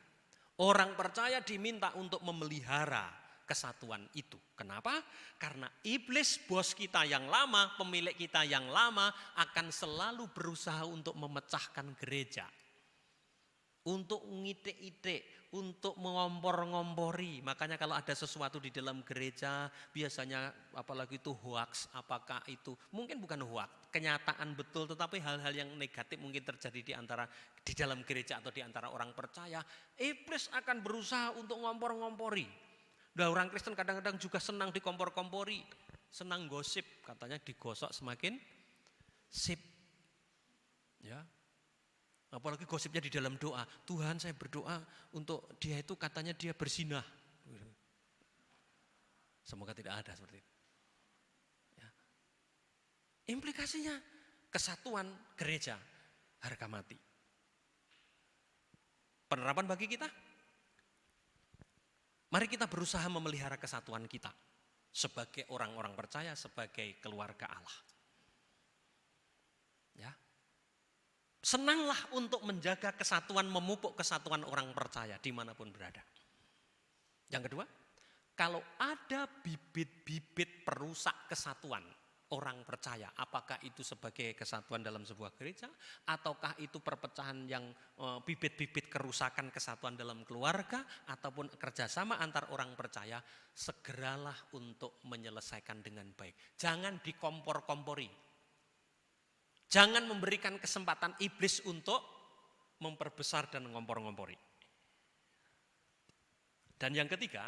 Orang percaya diminta untuk memelihara kesatuan itu. Kenapa? Karena iblis, bos kita yang lama, pemilik kita yang lama akan selalu berusaha untuk memecahkan gereja. Untuk ngitik-itik, untuk mengompor-ngompori. Makanya kalau ada sesuatu di dalam gereja, biasanya apalagi itu hoax, apakah itu, mungkin bukan hoax, kenyataan betul, tetapi hal-hal yang negatif mungkin terjadi di dalam gereja atau di antara orang percaya, iblis akan berusaha untuk ngompor-ngompori. Nah, orang Kristen kadang-kadang juga senang dikompor-kompori, senang gosip, katanya digosok semakin sip. Ya. Apalagi gosipnya di dalam doa. Tuhan, saya berdoa untuk dia itu, katanya dia berzinah. Semoga tidak ada seperti itu. Ya. Implikasinya kesatuan gereja harga mati. Penerapan bagi kita. Mari kita berusaha memelihara kesatuan kita sebagai orang-orang percaya, sebagai keluarga Allah. Ya. Senanglah untuk menjaga kesatuan, memupuk kesatuan orang percaya dimanapun berada. Yang kedua, kalau ada bibit-bibit perusak kesatuan orang percaya, apakah itu sebagai kesatuan dalam sebuah gereja, ataukah itu perpecahan yang bibit-bibit kerusakan kesatuan dalam keluarga, ataupun kerjasama antar orang percaya, segeralah untuk menyelesaikan dengan baik. Jangan dikompor-kompori. Jangan memberikan kesempatan iblis untuk memperbesar dan ngompor-ngompori. Dan yang ketiga,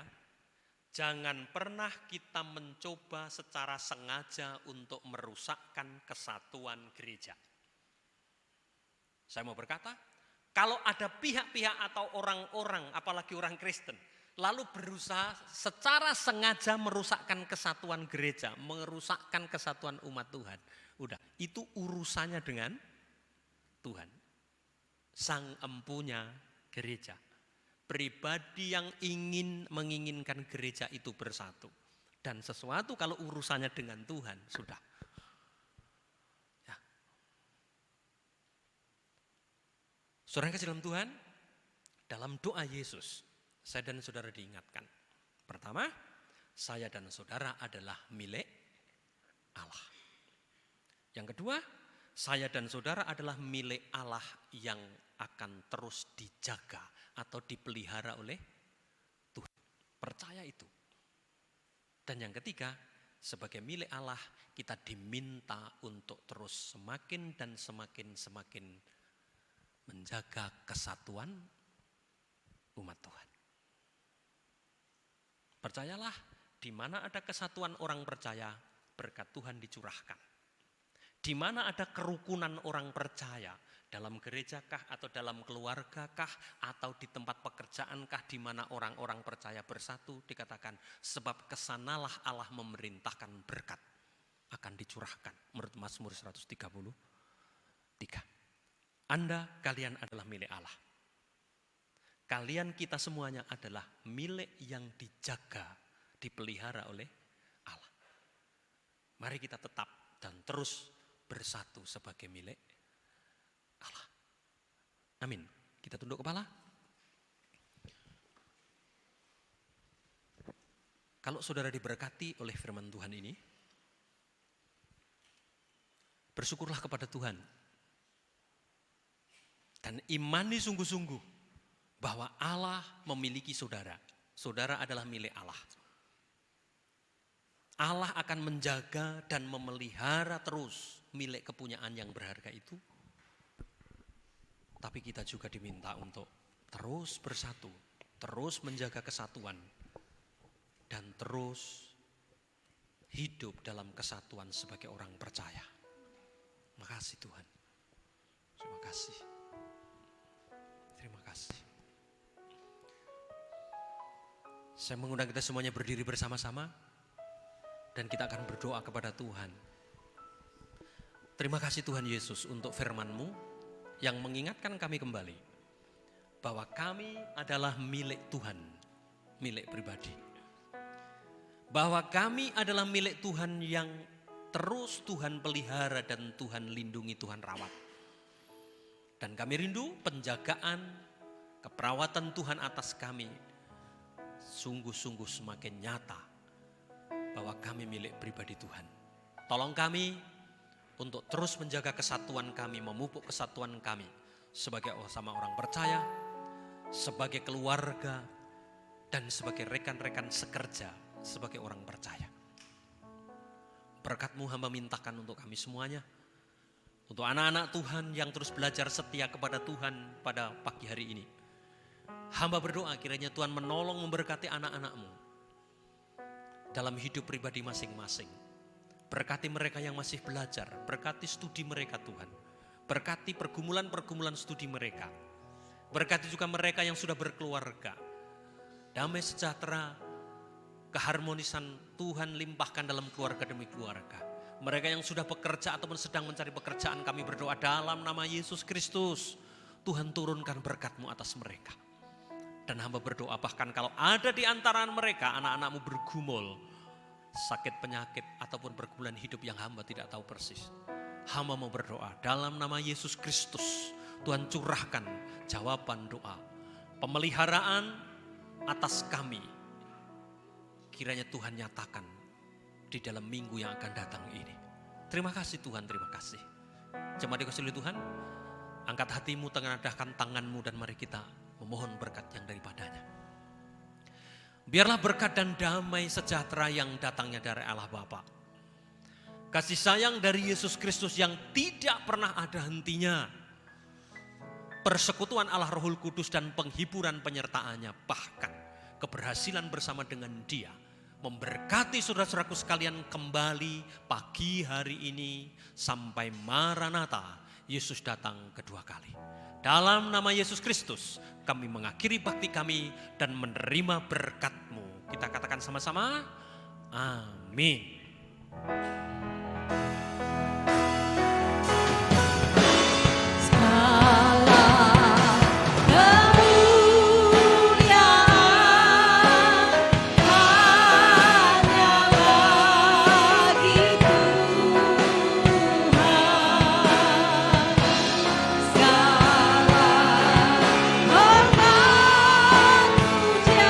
jangan pernah kita mencoba secara sengaja untuk merusakkan kesatuan gereja. Saya mau berkata, kalau ada pihak-pihak atau orang-orang, apalagi orang Kristen, lalu berusaha secara sengaja merusakkan kesatuan gereja, merusakkan kesatuan umat Tuhan. Udah, itu urusannya dengan Tuhan. Sang empunya gereja. Pribadi yang menginginkan gereja itu bersatu. Dan sesuatu kalau urusannya dengan Tuhan, sudah. Ya. Saudara yang kasih dalam Tuhan, dalam doa Yesus, saya dan saudara diingatkan. Pertama, saya dan saudara adalah milik Allah. Yang kedua, saya dan saudara adalah milik Allah yang akan terus dijaga atau dipelihara oleh Tuhan. Percaya itu. Dan yang ketiga, sebagai milik Allah, kita diminta untuk terus semakin dan semakin menjaga kesatuan umat Tuhan. Percayalah, di mana ada kesatuan orang percaya, berkat Tuhan dicurahkan. Di mana ada kerukunan orang percaya, dalam gerejakah atau dalam keluargakah atau di tempat pekerjaankah, di mana orang-orang percaya bersatu, dikatakan sebab kesanalah Allah memerintahkan berkat akan dicurahkan. Menurut Mazmur 133. Kalian adalah milik Allah. Kalian kita semuanya adalah milik yang dijaga, dipelihara oleh Allah. Mari kita tetap dan terus bersatu sebagai milik Allah. Amin. Kita tunduk kepala. Kalau saudara diberkati oleh firman Tuhan ini, bersyukurlah kepada Tuhan. Dan imani sungguh-sungguh bahwa Allah memiliki saudara. Saudara adalah milik Allah. Allah akan menjaga dan memelihara terus milik kepunyaan yang berharga itu. Tapi kita juga diminta untuk terus bersatu, terus menjaga kesatuan, dan terus hidup dalam kesatuan sebagai orang percaya. Makasih Tuhan. Terima kasih. Terima kasih. Saya mengundang kita semuanya berdiri bersama-sama dan kita akan berdoa kepada Tuhan. Terima kasih Tuhan Yesus untuk firman-Mu yang mengingatkan kami kembali bahwa kami adalah milik Tuhan, milik pribadi. Bahwa kami adalah milik Tuhan yang terus Tuhan pelihara dan Tuhan lindungi, Tuhan rawat. Dan kami rindu penjagaan, keperawatan Tuhan atas kami sungguh-sungguh semakin nyata bahwa kami milik pribadi Tuhan. Tolong kami untuk terus menjaga kesatuan kami, memupuk kesatuan kami sebagai sama orang percaya, sebagai keluarga, dan sebagai rekan-rekan sekerja, sebagai orang percaya. Berkat-Mu hamba mintakan untuk kami semuanya, untuk anak-anak Tuhan yang terus belajar setia kepada Tuhan pada pagi hari ini. Hamba berdoa kiranya Tuhan menolong memberkati anak-anak-Mu dalam hidup pribadi masing-masing. Berkati mereka yang masih belajar, berkati studi mereka Tuhan. Berkati pergumulan-pergumulan studi mereka. Berkati juga mereka yang sudah berkeluarga. Damai sejahtera, keharmonisan Tuhan limpahkan dalam keluarga demi keluarga. Mereka yang sudah bekerja ataupun sedang mencari pekerjaan, kami berdoa dalam nama Yesus Kristus. Tuhan turunkan berkat-Mu atas mereka. Dan hamba berdoa bahkan kalau ada di antara mereka anak-anak-Mu bergumul, sakit penyakit ataupun pergumulan hidup yang hamba tidak tahu persis. Hamba mau berdoa dalam nama Yesus Kristus. Tuhan curahkan jawaban doa, pemeliharaan atas kami. Kiranya Tuhan nyatakan di dalam minggu yang akan datang ini. Terima kasih Tuhan, terima kasih. Jemaat dikasihi oleh Tuhan, angkat hatimu, tengadahkan tanganmu dan mari kita memohon berkat yang daripadanya. Biarlah berkat dan damai sejahtera yang datangnya dari Allah Bapa, kasih sayang dari Yesus Kristus yang tidak pernah ada hentinya, persekutuan Allah Rohul Kudus dan penghiburan penyertaannya, bahkan keberhasilan bersama dengan Dia, memberkati saudara-saudaraku sekalian kembali pagi hari ini sampai Maranatha, Yesus datang kedua kali. Dalam nama Yesus Kristus, kami mengakhiri bakti kami dan menerima berkat-Mu. Kita katakan sama-sama, amin. Segala hormat, puja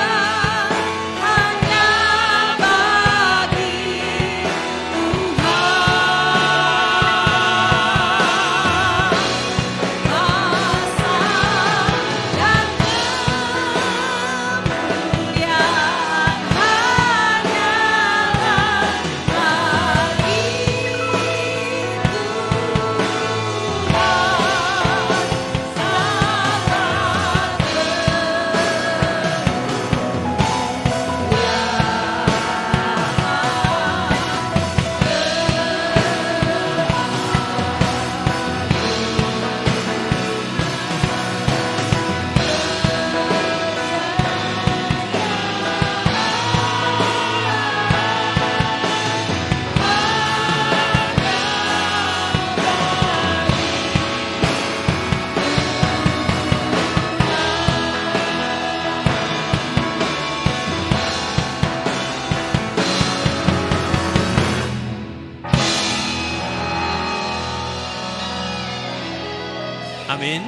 Amin.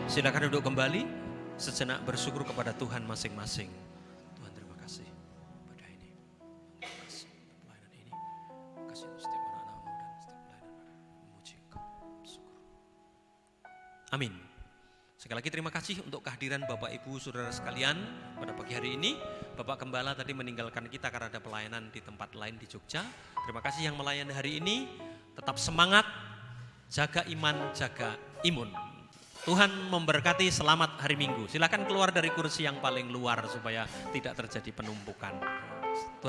Silakan duduk kembali. Sejenak bersyukur kepada Tuhan masing-masing. Tuhan terima kasih pada ini. Terima kasih untuk pelayanan ini. Terima kasih untuk setiap anak-anakmu dan setiap pelayanan memuji Engkau. Bersyukur. Amin. Sekali lagi terima kasih untuk kehadiran Bapak Ibu Saudara sekalian pada pagi hari ini. Bapak Gembala tadi meninggalkan kita karena ada pelayanan di tempat lain di Jogja. Terima kasih yang melayani hari ini. Tetap semangat, jaga iman, jaga imun. Tuhan memberkati, selamat hari Minggu. Silakan keluar dari kursi yang paling luar supaya tidak terjadi penumpukan.